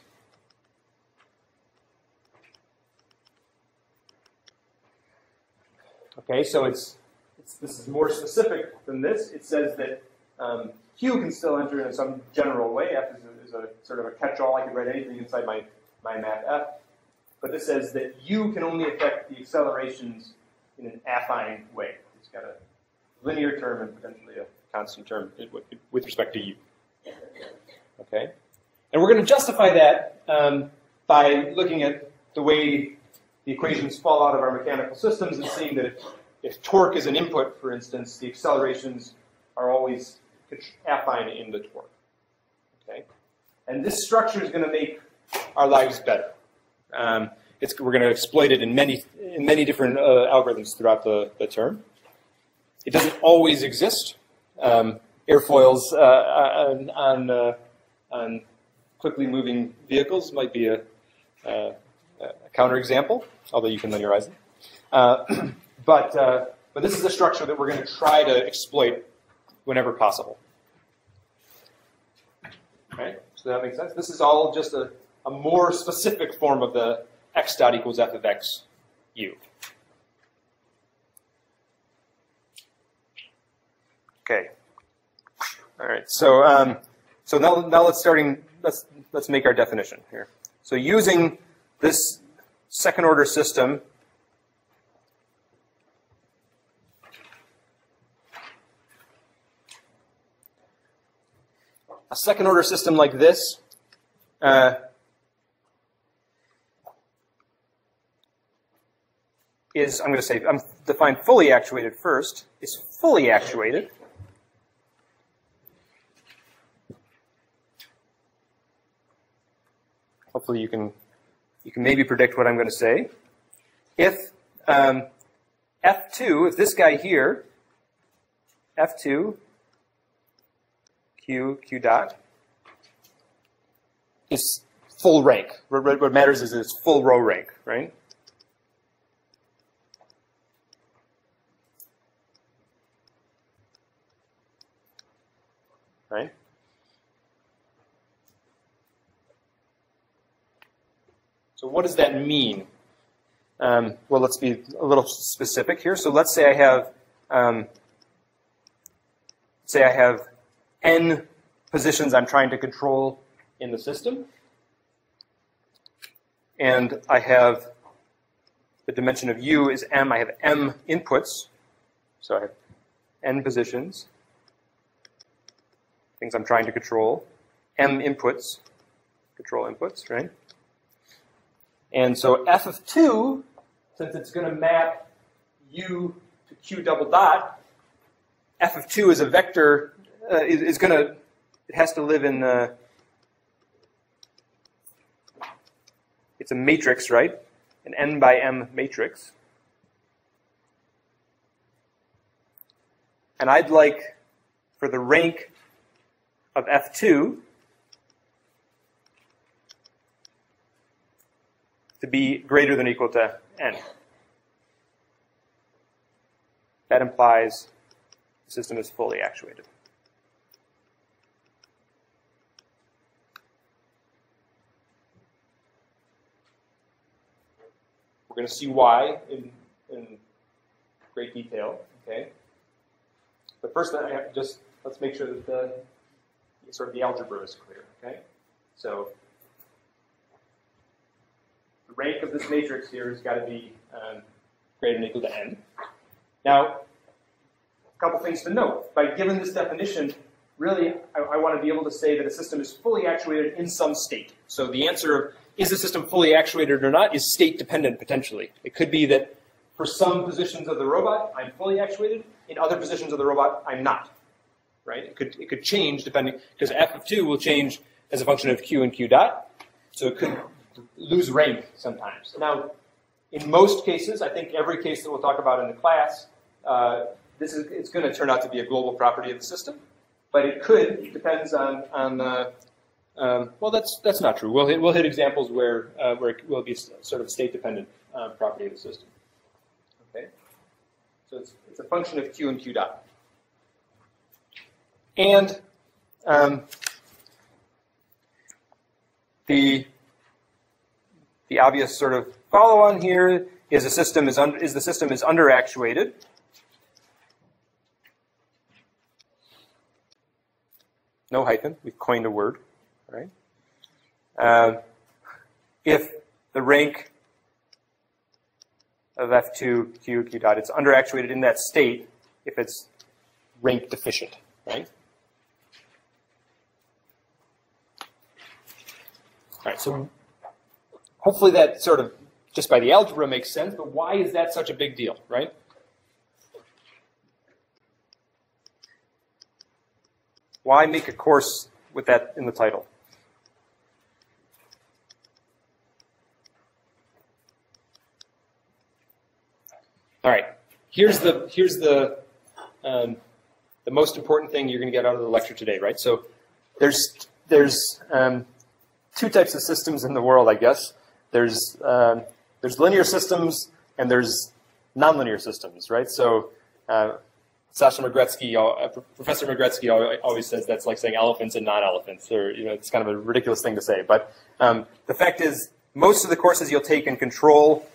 Okay, so this is more specific than this. It says that Q can still enter in some general way. F is a sort of a catch-all. I could write anything inside my map F. But this says that U can only affect the accelerations in an affine way. It's got a linear term and potentially a constant term with respect to U. Okay? And we're going to justify that by looking at the way the equations fall out of our mechanical systems and seeing that if torque is an input, for instance, the accelerations are always affine in the torque. Okay? And this structure is going to make our lives better. We're going to exploit it in many different algorithms throughout the term. It doesn't always exist. Airfoils on quickly moving vehicles might be a counterexample, although you can linearize it. But this is a structure that we're going to try to exploit whenever possible. Okay, so that makes sense. This is all just a more specific form of the x dot equals f of x u. Okay. All right. So now let's make our definition here. So using this second order system, a second order system like this is, I'm going to say, I'm define fully actuated first, is fully actuated. Hopefully you can maybe predict what I'm going to say. If F2, if this guy here, F2, Q dot, is full rank. What matters is it's full row rank, right? Right? So what does that mean? Well, let's be a little specific here. So let's say I have n positions I'm trying to control in the system, and I have the dimension of u is m. I have m inputs, so I have n positions, things I'm trying to control, m inputs, control inputs, right? And so f of 2, since it's going to map u to q double dot, f of 2 is a vector, it has to live in, it's a matrix, right? An n by m matrix. And I'd like for the rank of f2 to be greater than or equal to n. That implies the system is fully actuated. We're going to see why in great detail, okay? But first, let's make sure that the algebra is clear, okay? So the rank of this matrix here has got to be greater than or equal to n. Now, a couple things to note. By giving this definition, really, I want to be able to say that a system is fully actuated in some state. So the answer of is the system fully actuated or not is state dependent potentially. It could be that for some positions of the robot, I'm fully actuated. In other positions of the robot, I'm not. Right? It could change depending, because f of 2 will change as a function of q and q dot. So it could lose rank sometimes. Now, in most cases, I think every case that we'll talk about in the class, it's going to turn out to be a global property of the system. But it could, it depends on well, that's not true. We'll hit examples where it will be sort of state-dependent property of the system. Okay, so it's a function of q and q dot. And the obvious sort of follow-on here is the system is underactuated. No hyphen. We've coined a word. right? If the rank of F2 Q dot, it's underactuated in that state if it's rank deficient, right? All right, so hopefully that sort of, just by the algebra, makes sense, but why is that such a big deal, right? Why make a course with that in the title? All right, here's the most important thing you're going to get out of the lecture today, right? So there's two types of systems in the world, I guess. There's linear systems and there's nonlinear systems, right? So Professor Magretzky always says that's like saying elephants and non-elephants, or it's kind of a ridiculous thing to say. But the fact is, most of the courses you'll take in control,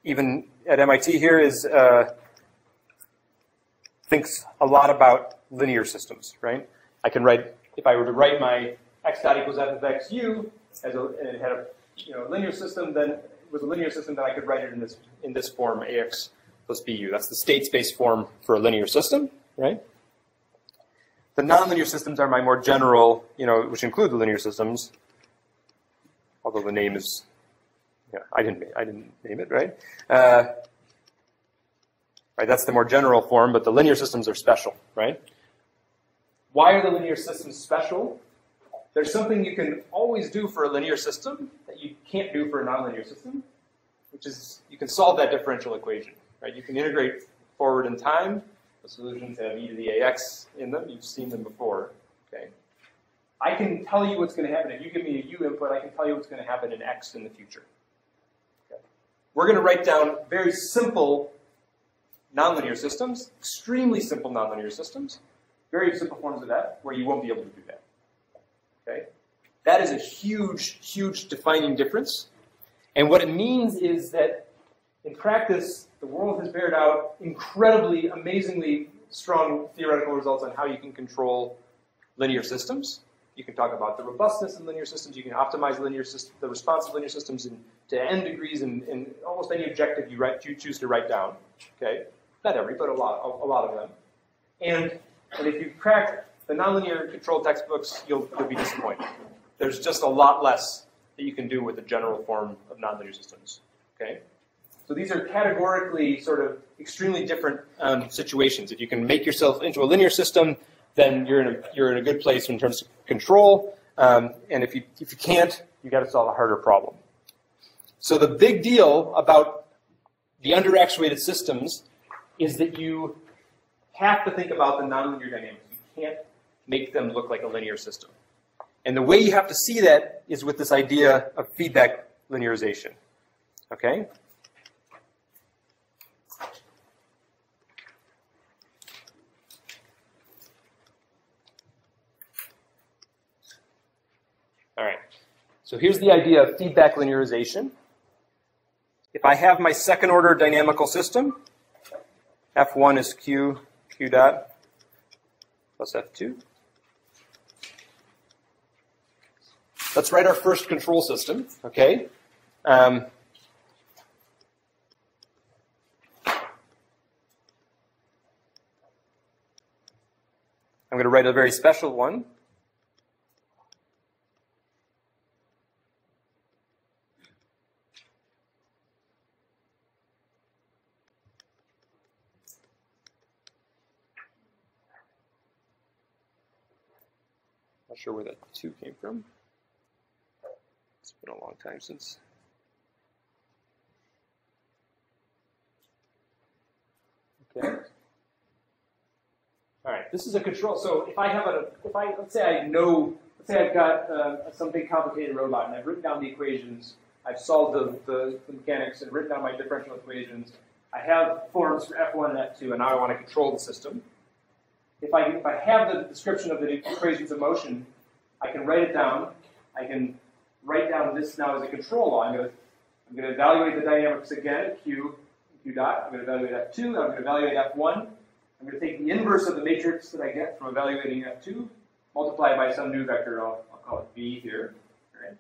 even at MIT here, thinks a lot about linear systems, right? I can write, if I were to write my x dot equals f of xu and it had a linear system, then with a linear system, then I could write it in this form, ax plus bu. That's the state space form for a linear system, right? The nonlinear systems are my more general, which include the linear systems, although the name is, I didn't name it, right? Right, that's the more general form, but the linear systems are special, right? Why are the linear systems special? There's something you can always do for a linear system that you can't do for a nonlinear system, which is you can solve that differential equation, right? You can integrate forward in time. The solutions have e to the ax in them. You've seen them before, okay? I can tell you what's going to happen. If you give me a u input, I can tell you what's going to happen in x in the future. Okay. We're going to write down very simple nonlinear systems, extremely simple nonlinear systems, very simple forms of f, where you won't be able to do that. Okay? That is a huge, huge defining difference. And what it means is that in practice, the world has bared out incredibly, amazingly strong theoretical results on how you can control linear systems. You can talk about the robustness of linear systems. You can optimize the response of linear systems to n degrees in almost any objective you choose to write down. Okay? Not every, but a lot of them. And if you crack the nonlinear control textbooks, you'll be disappointed. There's just a lot less that you can do with the general form of nonlinear systems. Okay? So these are categorically sort of extremely different situations. If you can make yourself into a linear system, then you're in a good place in terms of control. And if you can't, you got to solve a harder problem. So the big deal about the underactuated systems is that you have to think about the nonlinear dynamics. You can't make them look like a linear system. And the way you have to see that is with this idea of feedback linearization. Okay? All right. So here's the idea of feedback linearization. If I have my second order dynamical system, F1 is Q dot plus F2. Let's write our first control system, okay? I'm going to write a very special one. Not sure where that 2 came from. It's been a long time since. Okay. All right. This is a control. So if I have let's say I've got some big complicated robot and I've written down the equations, I've solved the mechanics and written down my differential equations. I have forms for F1 and F2, and now I want to control the system. If I have the description of the equations of motion, I can write it down. I can write down this now as a control law. I'm going to evaluate the dynamics again at Q dot. I'm going to evaluate F2. I'm going to evaluate F1. I'm going to take the inverse of the matrix that I get from evaluating F2, multiply by some new vector, I'll call it v here. Right?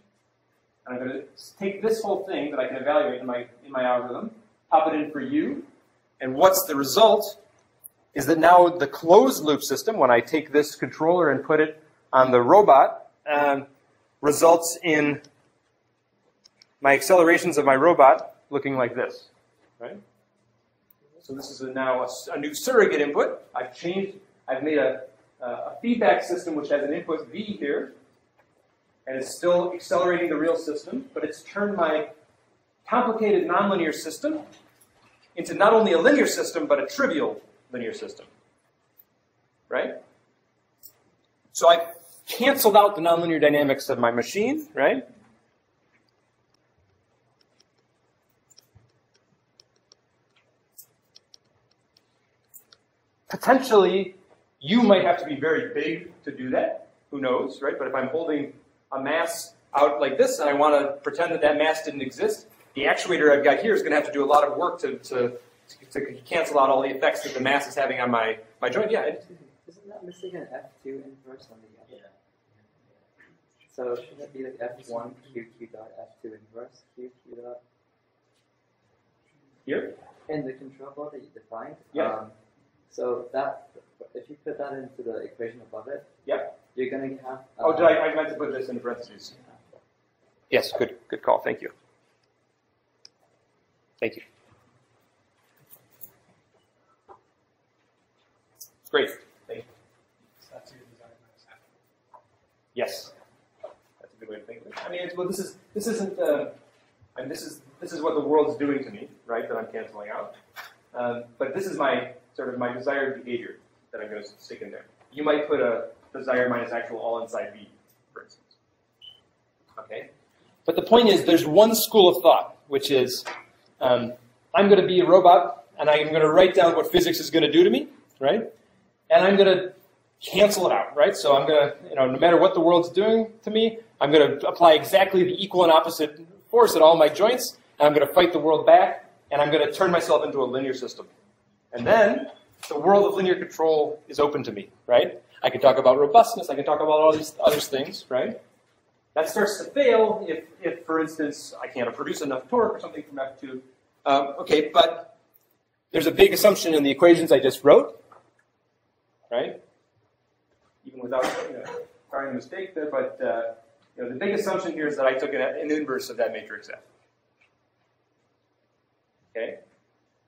And I'm going to take this whole thing that I can evaluate in my algorithm, pop it in for u, and what's the result is that now the closed loop system, when I take this controller and put it on the robot, results in my accelerations of my robot looking like this. Right? So this is now a new surrogate input. I've made a feedback system which has an input v here, and it's still accelerating the real system, but it's turned my complicated nonlinear system into not only a linear system, but a trivial linear system. Right? So I canceled out the nonlinear dynamics of my machine, right? Potentially, you might have to be very big to do that. Who knows, right? But if I'm holding a mass out like this and I want to pretend that that mass didn't exist, the actuator I've got here is going to have to do a lot of work to cancel out all the effects that the mass is having on my joint. Yeah. Isn't that missing an F2 inverse on the other? Yeah. So shouldn't it be like F1 QQ dot F2 inverse QQ dot? Here? In the control flow that you defined? Yeah. So that, if you put that into the equation above it, yeah, you're going to have... I meant to put this in parentheses. Yes, good call. Thank you. Thank you. Great. Thank you. Yes, that's a good way to think of it. I mean, this isn't. This is what the world's doing to me, right? That I'm canceling out. But this is my my desired behavior that I'm going to stick in there. You might put a desired minus actual all inside V, for instance. Okay. But the point is, there's one school of thought, which is, I'm going to be a robot, and I'm going to write down what physics is going to do to me, right? And I'm going to cancel it out, right? So I'm going to, no matter what the world's doing to me, I'm going to apply exactly the equal and opposite force at all my joints, and I'm going to fight the world back, and I'm going to turn myself into a linear system. And then the world of linear control is open to me, right? I can talk about robustness, I can talk about all these other things, right? That starts to fail if, for instance, I can't produce enough torque or something from F2. Okay, but there's a big assumption in the equations I just wrote, right? Even without finding a mistake there, but the big assumption here is that I took an inverse of that matrix F. Okay?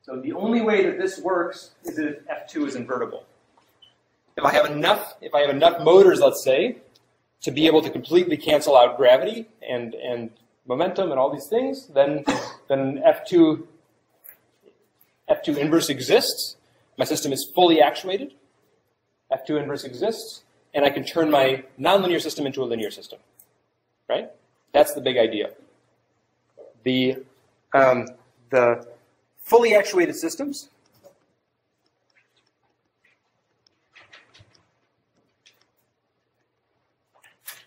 So the only way that this works is if F2 is invertible. If I have enough motors, let's say, to be able to completely cancel out gravity and momentum and all these things, then F2 inverse exists. My system is fully actuated. F2 inverse exists, and I can turn my nonlinear system into a linear system. Right? That's the big idea. The fully actuated systems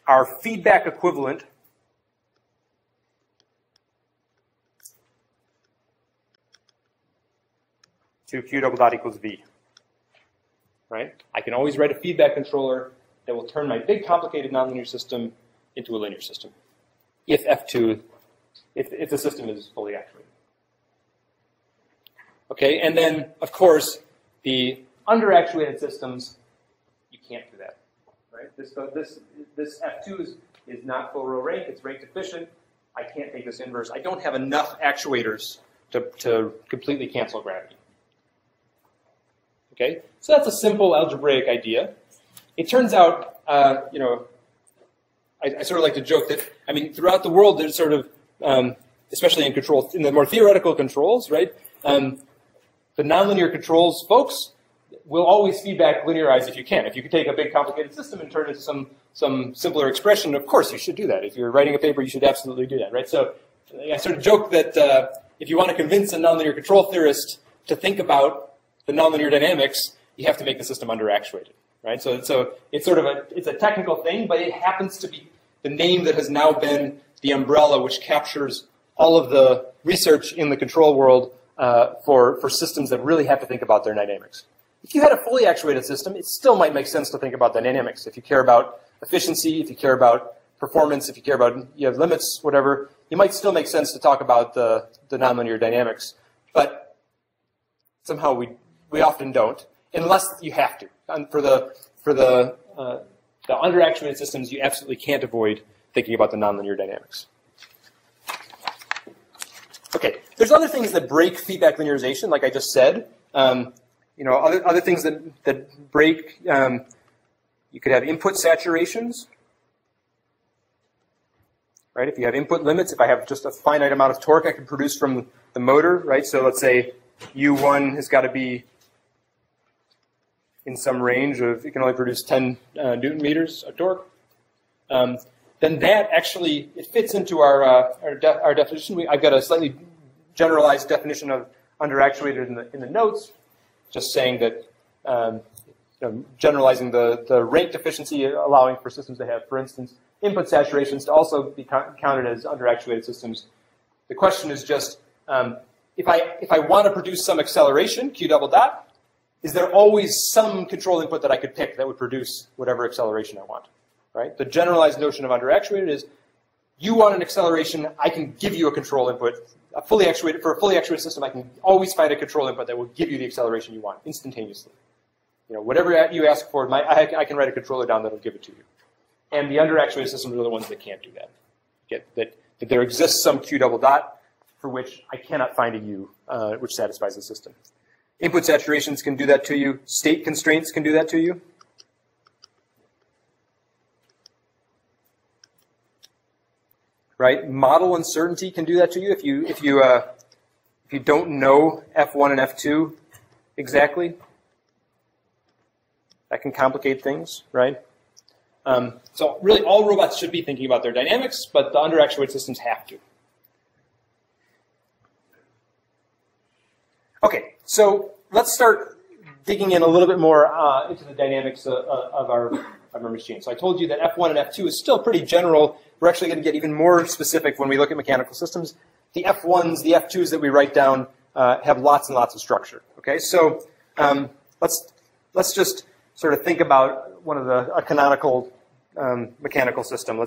are feedback equivalent to Q double dot equals V. Right? I can always write a feedback controller that will turn my big complicated nonlinear system into a linear system if if the system is fully actuated. Okay, and then of course the underactuated systems, you can't do that. Right? This F2 is not full row rank, it's rank deficient. I can't take this inverse. I don't have enough actuators to completely cancel gravity. Okay, so that's a simple algebraic idea. It turns out, I sort of like to joke that, I mean, throughout the world, there's sort of, especially in control, in the more theoretical controls, right? The nonlinear controls folks will always feedback linearize if you can. If you can take a big complicated system and turn it into some simpler expression, of course you should do that. If you're writing a paper, you should absolutely do that, right? So I sort of joke that if you want to convince a nonlinear control theorist to think about the nonlinear dynamics, you have to make the system underactuated, right? So it's sort of it's a technical thing, but it happens to be the name that has now been the umbrella which captures all of the research in the control world for systems that really have to think about their dynamics. If you had a fully actuated system, it still might make sense to think about dynamics. If you care about efficiency, if you care about performance, if you care about, you have limits, whatever, it might still make sense to talk about the nonlinear dynamics. But somehow we often don't, unless you have to. And for the underactuated systems, you absolutely can't avoid thinking about the nonlinear dynamics. Okay, there's other things that break feedback linearization, like I just said. Other things that break, you could have input saturations. Right? If you have input limits, if I have just a finite amount of torque I can produce from the motor, right? So let's say U1 has got to be in some range of, it can only produce 10 Newton meters of torque. Then that actually, it fits into our definition. I've got a slightly generalized definition of underactuated in the notes, just saying that, generalizing the rate deficiency, allowing for systems to have, for instance, input saturations to also be counted as underactuated systems. The question is just, if I want to produce some acceleration, Q double dot, is there always some control input that I could pick that would produce whatever acceleration I want? Right? The generalized notion of underactuated is, you want an acceleration, I can give you a control input. For a fully actuated system, I can always find a control input that will give you the acceleration you want instantaneously. Whatever you ask for, I can write a controller down that will give it to you. And the underactuated systems are the ones that can't do that. That there exists some Q double dot for which I cannot find a U which satisfies the system. Input saturations can do that to you. State constraints can do that to you. Right? Model uncertainty can do that to you. If you don't know F1 and F2 exactly, that can complicate things, right? So really, all robots should be thinking about their dynamics, but the underactuated systems have to. Okay, so let's start digging in a little bit more into the dynamics of our machine. So I told you that F1 and F2 is still pretty general. We're actually going to get even more specific when we look at mechanical systems. The F1s, the F2s that we write down have lots and lots of structure. Okay, so let's just sort of think about a canonical mechanical system.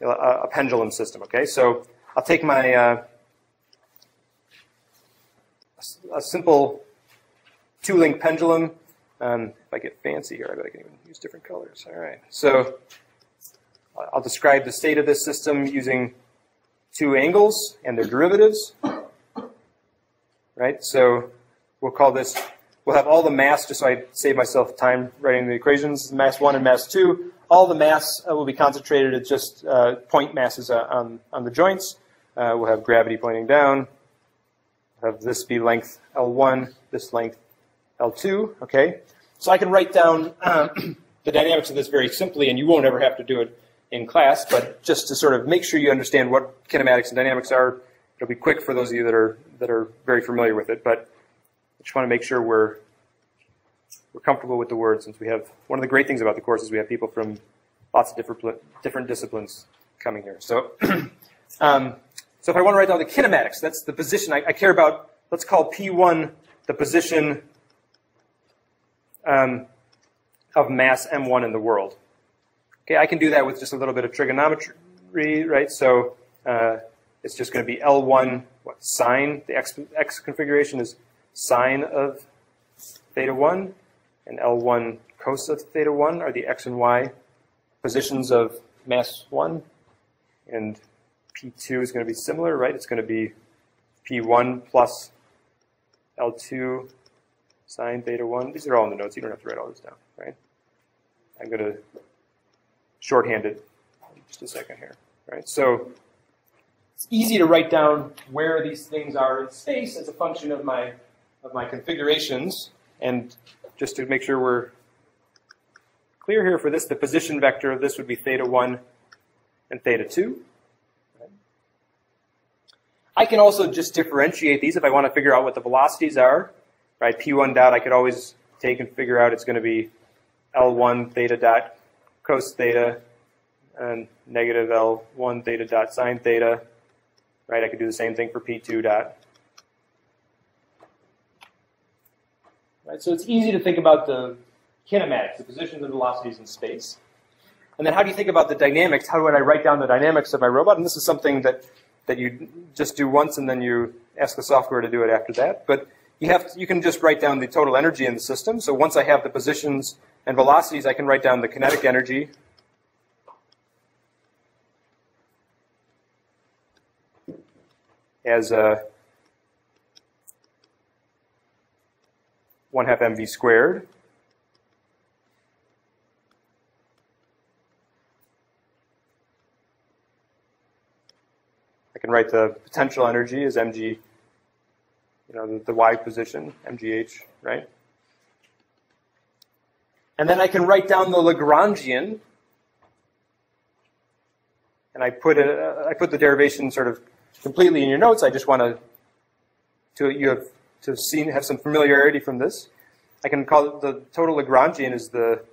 A pendulum system. Okay, so I'll take my a simple two-link pendulum. If I get fancy here, I bet I can even use different colors. All right, so I'll describe the state of this system using two angles and their derivatives. Right, so we'll have all the mass, just so I save myself time writing the equations, mass 1 and mass 2. All the mass will be concentrated at just point masses on the joints. We'll have gravity pointing down. Have this be length L1, this length L2, okay? So I can write down the dynamics of this very simply, and you won't ever have to do it in class, but just to sort of make sure you understand what kinematics and dynamics are. It'll be quick for those of you that are very familiar with it, but I just want to make sure we're comfortable with the word, since we have, one of the great things about the course is we have people from lots of different disciplines coming here. So, so if I want to write down the kinematics, that's the position I care about. Let's call P1 the position of mass M1 in the world. Okay, I can do that with just a little bit of trigonometry, right? So it's just going to be L1, sine, the x configuration is sine of theta 1, and L1 cos of theta 1 are the x and y positions of mass 1, and P2 is going to be similar, right? It's going to be P1 plus L2 sine theta 1. These are all in the notes. You don't have to write all this down, right? I'm going to shorthand it in just a second here, right? So it's easy to write down where these things are in space as a function of my configurations. And just to make sure we're clear here for this, the position vector of this would be theta 1 and theta 2. I can also just differentiate these if I want to figure out what the velocities are. Right, P1 dot I could always take and figure out it's going to be L1 theta dot cos theta and negative L1 theta dot sine theta. Right, I could do the same thing for P2 dot. right? So it's easy to think about the kinematics, the positions and velocities in space. And then how do you think about the dynamics? How do I write down the dynamics of my robot? And this is something that you just do once and then you ask the software to do it after that. But you can just write down the total energy in the system. So once I have the positions and velocities, I can write down the kinetic energy as 1/2 mv squared. I can write the potential energy as mg, the y position, mgh, right? And then I can write down the Lagrangian, and I put the derivation sort of completely in your notes. I just want have some familiarity from this. I can call it the total Lagrangian is the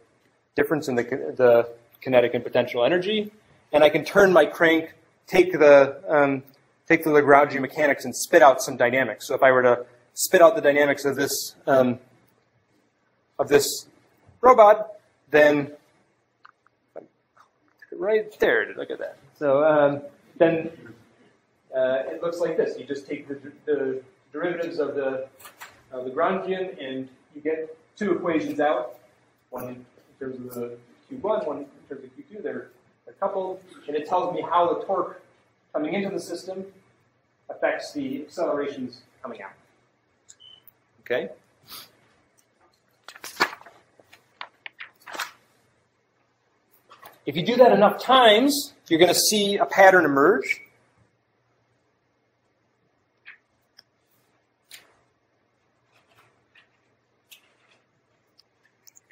difference in the kinetic and potential energy, and I can turn my crank, take the Lagrangian mechanics, and spit out some dynamics. So if I were to spit out the dynamics of this robot, then right there, look at that. So then it looks like this. You just take the derivatives of the Lagrangian, and you get two equations out. One in terms of the Q1, one in terms of Q2. They're coupled, and it tells me how the torque coming into the system affects the accelerations coming out. Okay? If you do that enough times, you're going to see a pattern emerge.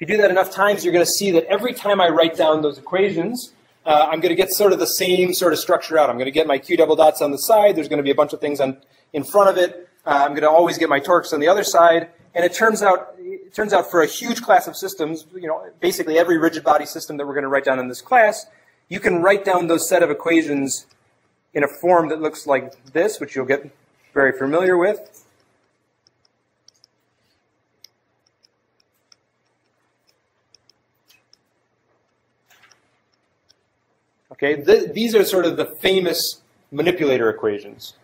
If you do that enough times, you're going to see that every time I write down those equations, I'm going to get sort of the same sort of structure out. I'm going to get my Q double dots on the side. There's going to be a bunch of things in front of it. I'm going to always get my torques on the other side. And it turns out for a huge class of systems, basically every rigid body system that we're going to write down in this class, you can write down those set of equations in a form that looks like this, which you'll get very familiar with. Okay, these are sort of the famous manipulator equations.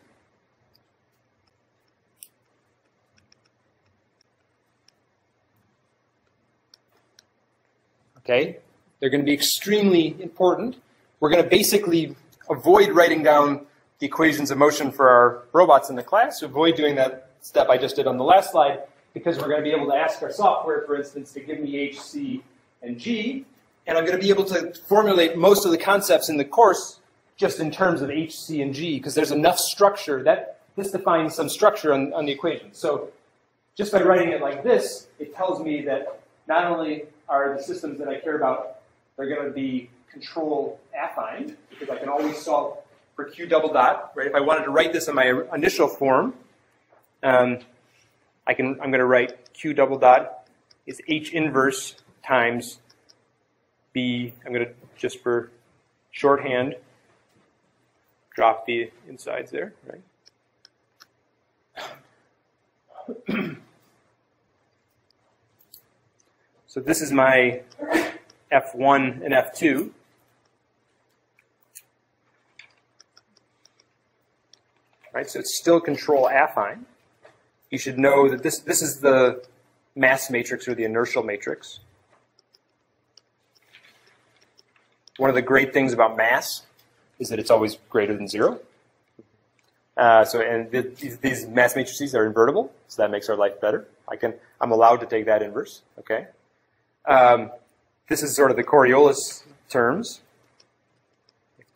Okay, they're going to be extremely important. We're going to basically avoid writing down the equations of motion for our robots in the class, avoid doing that step I just did on the last slide, because we're going to be able to ask our software, for instance, to give me H, C, and G. And I'm going to be able to formulate most of the concepts in the course just in terms of H, C, and G, because there's enough structure that this defines some structure on the equation. So just by writing it like this, it tells me that not only are the systems that I care about, they're going to be control affine, because I can always solve for Q double dot, right? If I wanted to write this in my initial form, I'm going to write Q double dot is H inverse times B. I'm going to, just for shorthand, drop the insides there, right? So this is my F1 and F2. Right, so it's still control affine. You should know that this is the mass matrix or the inertial matrix. One of the great things about mass is that it's always greater than 0. These mass matrices are invertible, so that makes our life better. I'm allowed to take that inverse. Okay. This is sort of the Coriolis terms.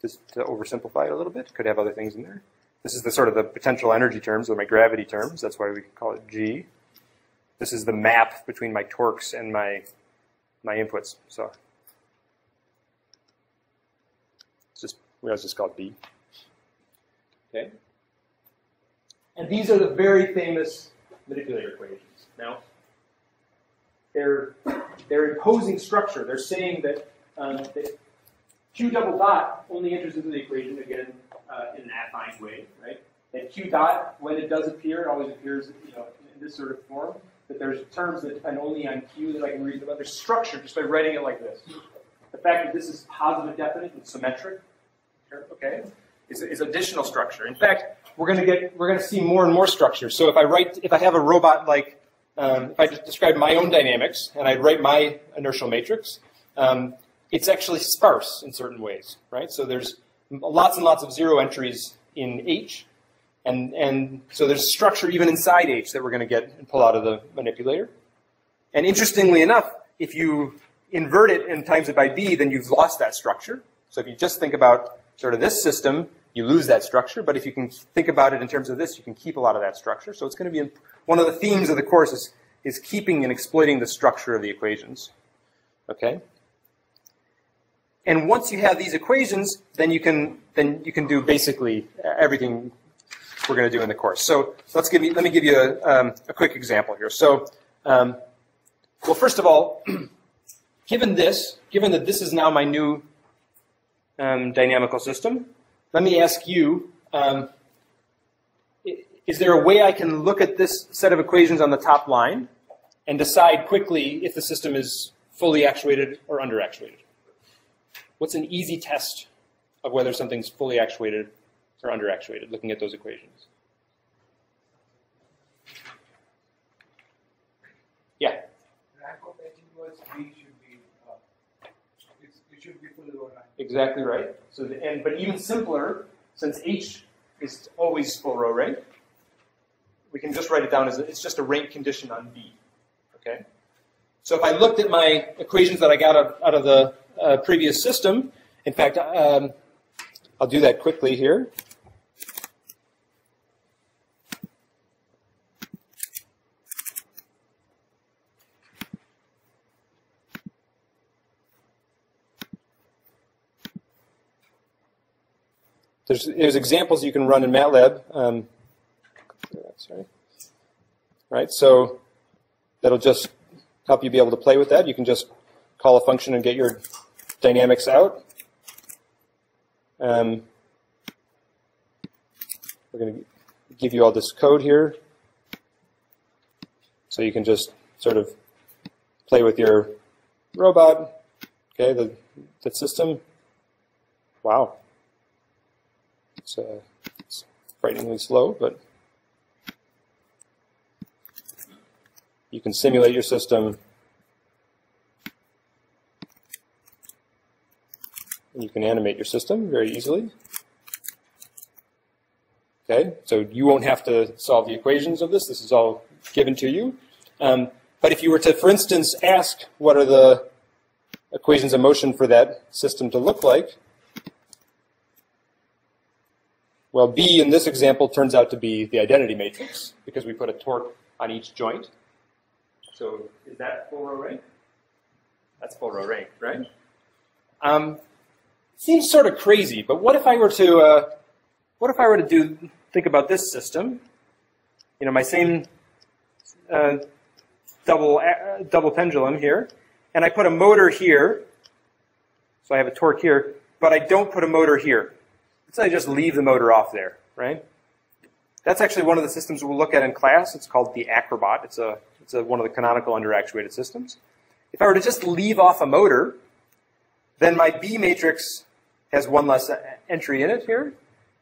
Just to oversimplify it a little bit, could have other things in there. This is the sort of the potential energy terms or my gravity terms. That's why we call it G. This is the map between my torques and my inputs. So we always just call it B. Okay. And these are the very famous manipulator equations. Now, they're imposing structure. They're saying that, that Q double dot only enters into the equation again in an affine way, right? That Q dot, when it does appear, it always appears, in this sort of form. that there's terms that depend only on Q that I can read about. There's structure just by writing it like this. The fact that this is positive definite and symmetric, okay, is additional structure. In fact, we're going to see more and more structure. So if I have a robot like, if I just describe my own dynamics and I write my inertial matrix, it's actually sparse in certain ways, right? So there's lots and lots of zero entries in H, and so there's structure even inside H that we're going to get and pull out of the manipulator. And interestingly enough, if you invert it and times it by B, then you've lost that structure. So if you just think about sort of this system, you lose that structure. But if you can think about it in terms of this, you can keep a lot of that structure. So it's going to be one of the themes of the course is keeping and exploiting the structure of the equations. Okay. And once you have these equations, then you can do basically everything we're going to do in the course. So let me give you a quick example here. So, well, first of all, given that this is now my new dynamical system, let me ask you, is there a way I can look at this set of equations on the top line and decide quickly if the system is fully actuated or underactuated? What's an easy test of whether something's fully actuated or underactuated, looking at those equations? Yeah? Rank of H inverse B should be, it should be fully row rank. Exactly right. So, but even simpler, since H is always full row rank, we can just write it down as it's just a rank condition on B. Okay. So if I looked at my equations that I got out of the previous system, in fact, I'll do that quickly here. There's examples you can run in MATLAB. Sorry. Right, so that'll just help you be able to play with that. You can just call a function and get your dynamics out. We're going to give you all this code here, so you can just sort of play with your robot. Okay, the system. Wow. It's frighteningly slow, but you can simulate your system. And you can animate your system very easily. Okay, so you won't have to solve the equations of this. This is all given to you. But if you were to, for instance, ask what are the equations of motion for that system to look like, well, B in this example turns out to be the identity matrix because we put a torque on each joint. So is that full row rank? That's full row rank, right? Seems sort of crazy, but what if I were to think about this system? You know, my same double pendulum here, and I put a motor here, so I have a torque here, but I don't put a motor here. So I just leave the motor off there, right? That's actually one of the systems we'll look at in class. It's called the Acrobat. It's one of the canonical underactuated systems. If I were to just leave off a motor, then my B matrix has one less entry in it here.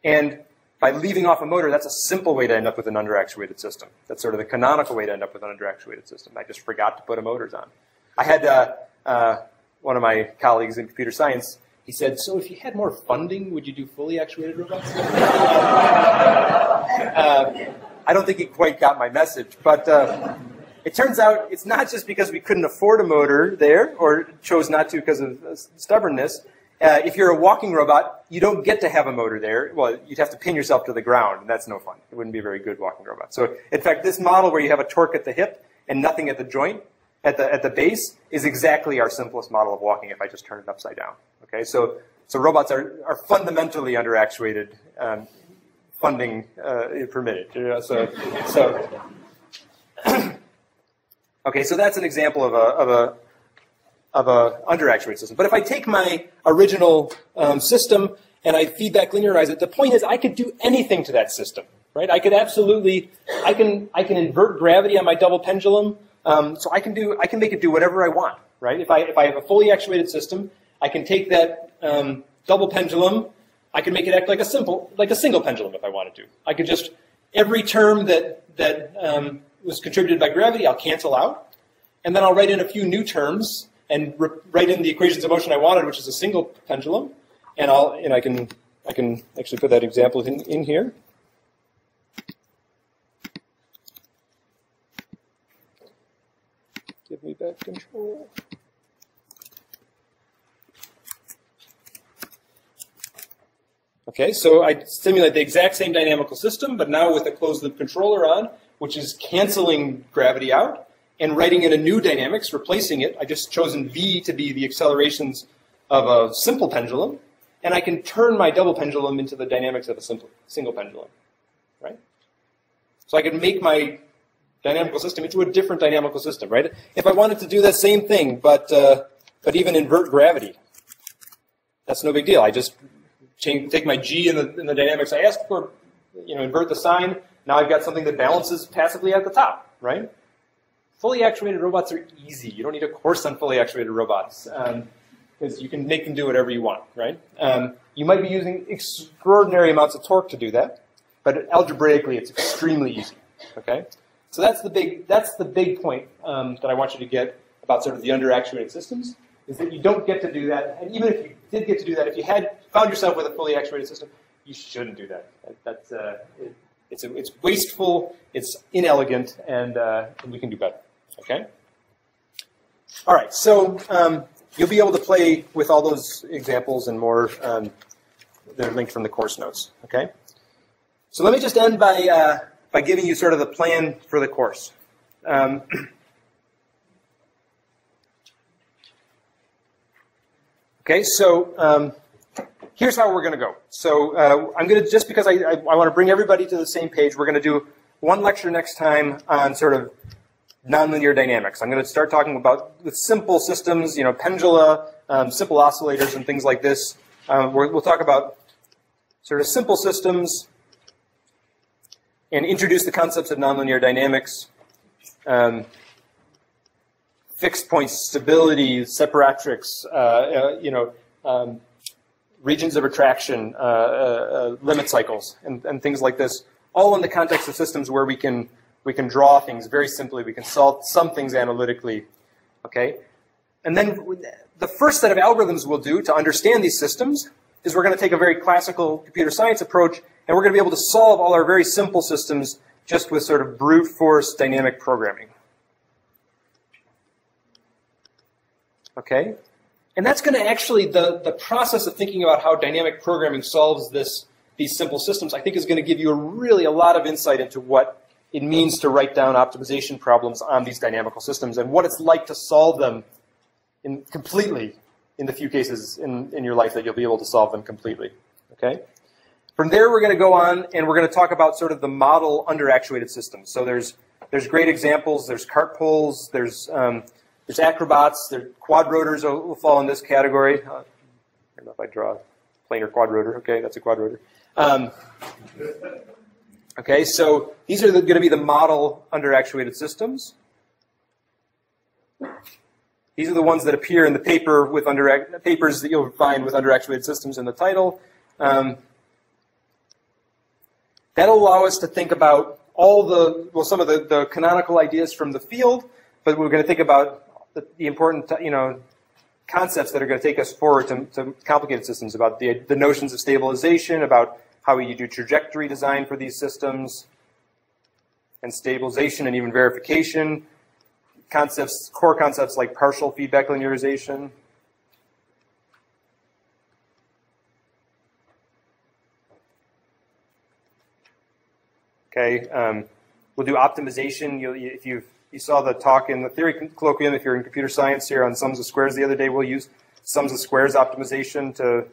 And by leaving off a motor, that's a simple way to end up with an underactuated system. That's sort of the canonical way to end up with an underactuated system. I just forgot to put a motors on. I had one of my colleagues in computer science. He said, so if you had more funding, would you do fully actuated robots? I don't think he quite got my message, but it turns out it's not just because we couldn't afford a motor there or chose not to because of stubbornness. If you're a walking robot, you don't get to have a motor there. Well, you'd have to pin yourself to the ground, and that's no fun. It wouldn't be a very good walking robot. So in fact, this model where you have a torque at the hip and nothing at the joint, at the base, is exactly our simplest model of walking if I just turn it upside down. Okay, so robots are fundamentally underactuated, funding permitted. You know, okay, so that's an example of a underactuated system. But if I take my original system and I feedback linearize it, the point is I could do anything to that system. right? I could absolutely, I can invert gravity on my double pendulum, so I can make it do whatever I want, right? If I have a fully actuated system, I can take that double pendulum, I can make it act like a single pendulum if I wanted to. I could just, every term that was contributed by gravity, I'll cancel out, and then I'll write in a few new terms and write in the equations of motion I wanted, which is a single pendulum, and I can actually put that example in here. Give me back control. Okay, so I simulate the exact same dynamical system, but now with a closed loop controller on, which is canceling gravity out and writing in a new dynamics, replacing it. I just chosen V to be the accelerations of a simple pendulum, and I can turn my double pendulum into the dynamics of a single pendulum, right? So I can make my dynamical system into a different dynamical system, right? If I wanted to do that same thing, but even invert gravity, that's no big deal. I just take my G in the dynamics I asked for, invert the sign. Now I've got something that balances passively at the top, right? Fully actuated robots are easy. You don't need a course on fully actuated robots because you can make them do whatever you want, right? You might be using extraordinary amounts of torque to do that, but algebraically it's extremely easy, okay? So that's the big point that I want you to get about sort of the underactuated systems, is that you don't get to do that. And even if you did get to do that, if you had found yourself with a fully actuated system, you shouldn't do that. It's wasteful, it's inelegant, and we can do better. Okay. All right. So you'll be able to play with all those examples and more. They're linked from the course notes. Okay. So let me just end by giving you sort of the plan for the course. Okay, so here's how we're going to go. So I'm going to, just because I want to bring everybody to the same page, we're going to do one lecture next time on sort of nonlinear dynamics. I'm going to start talking about with simple systems, pendula, simple oscillators, and things like this. We'll talk about sort of simple systems and introduce the concepts of nonlinear dynamics. Fixed point stability, separatrix, regions of attraction, limit cycles, and things like this, all in the context of systems where we can draw things very simply. We can solve some things analytically, okay? And then the first set of algorithms we'll do to understand these systems is we're going to take a very classical computer science approach, and we're going to be able to solve all our very simple systems just with sort of brute force dynamic programming. Okay? And that's going to actually, the process of thinking about how dynamic programming solves these simple systems, I think is going to give you a lot of insight into what it means to write down optimization problems on these dynamical systems and what it's like to solve them completely in the few cases in your life that you'll be able to solve them completely. Okay? From there, we're going to go on and we're going to talk about sort of the model underactuated systems. So there's great examples. There's cart poles. There's acrobats, there's quad rotors will fall in this category. I don't know if I draw a planar quad rotor. Okay, that's a quad rotor. Okay, so these are going to be the model underactuated systems. These are the ones that appear in the paper with papers that you'll find with underactuated systems in the title. That'll allow us to think about some of the canonical ideas from the field, but we're going to think about the important, concepts that are going to take us forward to complicated systems, about the notions of stabilization, about how you do trajectory design for these systems, and stabilization and even verification. Core concepts like partial feedback linearization. Okay, we'll do optimization. If you saw the talk in the theory colloquium, if you're in computer science here on sums of squares the other day, we'll use sums of squares optimization to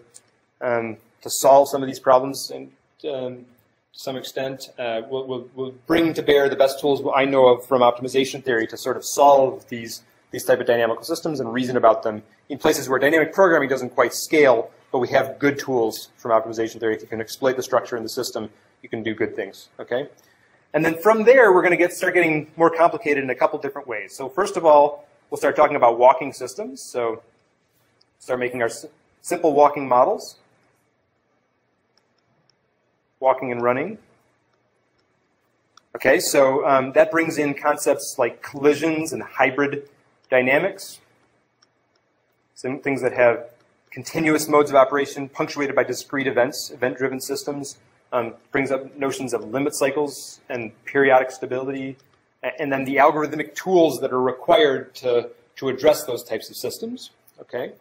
solve some of these problems and to some extent. We'll bring to bear the best tools I know of from optimization theory to sort of solve these type of dynamical systems and reason about them in places where dynamic programming doesn't quite scale, but we have good tools from optimization theory that can exploit the structure in the system you can do good things, okay? And then from there, we're going to start getting more complicated in a couple different ways. So first of all, we'll start talking about walking systems. So start making our simple walking models, walking and running. Okay, so that brings in concepts like collisions and hybrid dynamics, some things that have continuous modes of operation punctuated by discrete events, event-driven systems. Brings up notions of limit cycles and periodic stability, and then the algorithmic tools that are required to address those types of systems. Okay.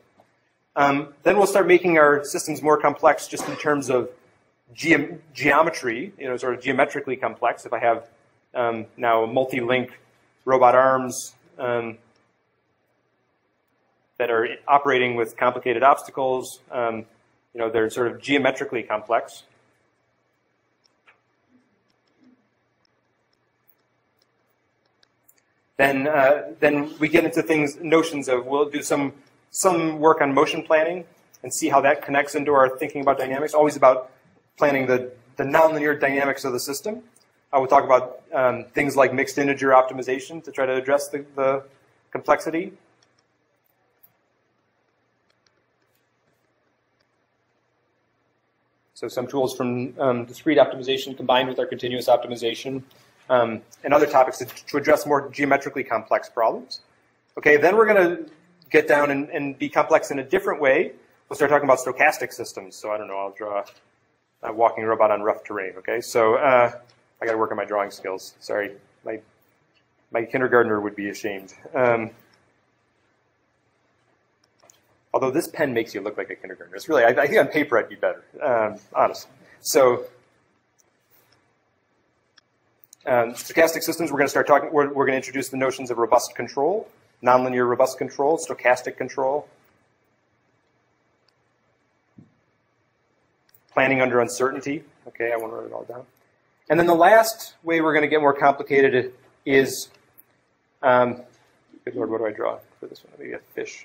Then we'll start making our systems more complex just in terms of geometry, sort of geometrically complex. If I have now multi-link robot arms that are operating with complicated obstacles, they're sort of geometrically complex. Then we get into notions of, we'll do some work on motion planning and see how that connects into our thinking about dynamics, always about planning the nonlinear dynamics of the system. We'll talk about things like mixed integer optimization to try to address the complexity. So some tools from discrete optimization combined with our continuous optimization. And other topics to address more geometrically complex problems. Okay, then we're going to get down and be complex in a different way. We'll start talking about stochastic systems. So I don't know, I'll draw a walking robot on rough terrain. Okay, so I got to work on my drawing skills. Sorry, my kindergartner would be ashamed. Although this pen makes you look like a kindergartner. It's really, I think on paper I'd be better, honestly. So. Stochastic systems, we're going to start talking, we're going to introduce the notions of robust control, nonlinear robust control, stochastic control, planning under uncertainty. Okay, I want to write it all down. And then the last way we're going to get more complicated is, good Lord, what do I draw for this one? Maybe a fish.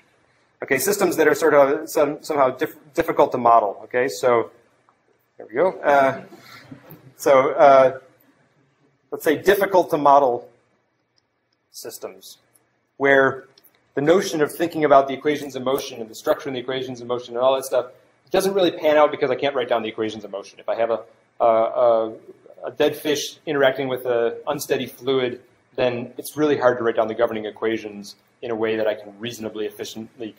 Okay, systems that are sort of somehow difficult to model. Okay, so there we go. Let's say difficult to model systems, where the notion of thinking about the equations of motion and the structure in the equations of motion and all that stuff, it doesn't really pan out because I can't write down the equations of motion. If I have a dead fish interacting with an unsteady fluid, then it's really hard to write down the governing equations in a way that I can reasonably efficiently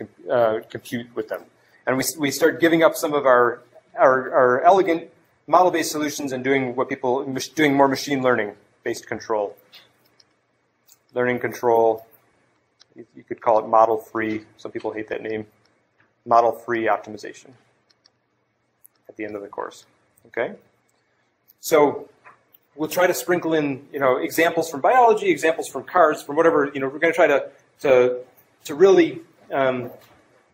compute with them. And we start giving up some of our elegant model-based solutions and doing doing more machine learning-based control. Learning control, you could call it model-free. Some people hate that name. Model-free optimization at the end of the course. Okay? So we'll try to sprinkle in, examples from biology, examples from cars, from whatever. We're going to try to really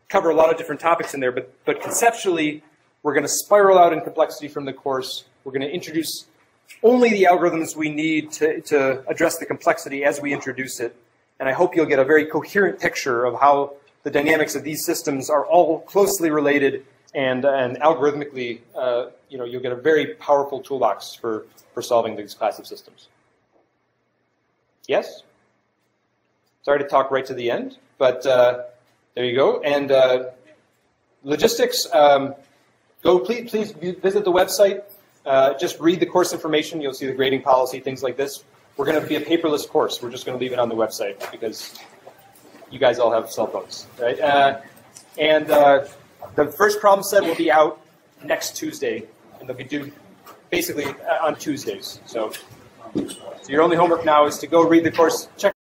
cover a lot of different topics in there. But conceptually, we're going to spiral out in complexity from the course. We're going to introduce only the algorithms we need to address the complexity as we introduce it. And I hope you'll get a very coherent picture of how the dynamics of these systems are all closely related, and algorithmically, you'll get a very powerful toolbox for solving these class of systems. Yes? Sorry to talk right to the end, but there you go. And logistics, please visit the website. Just read the course information. You'll see the grading policy, things like this. We're going to be a paperless course. We're just going to leave it on the website because you guys all have cell phones, right? The first problem set will be out next Tuesday, and they'll be due basically on Tuesdays. So your only homework now is to go read the course, check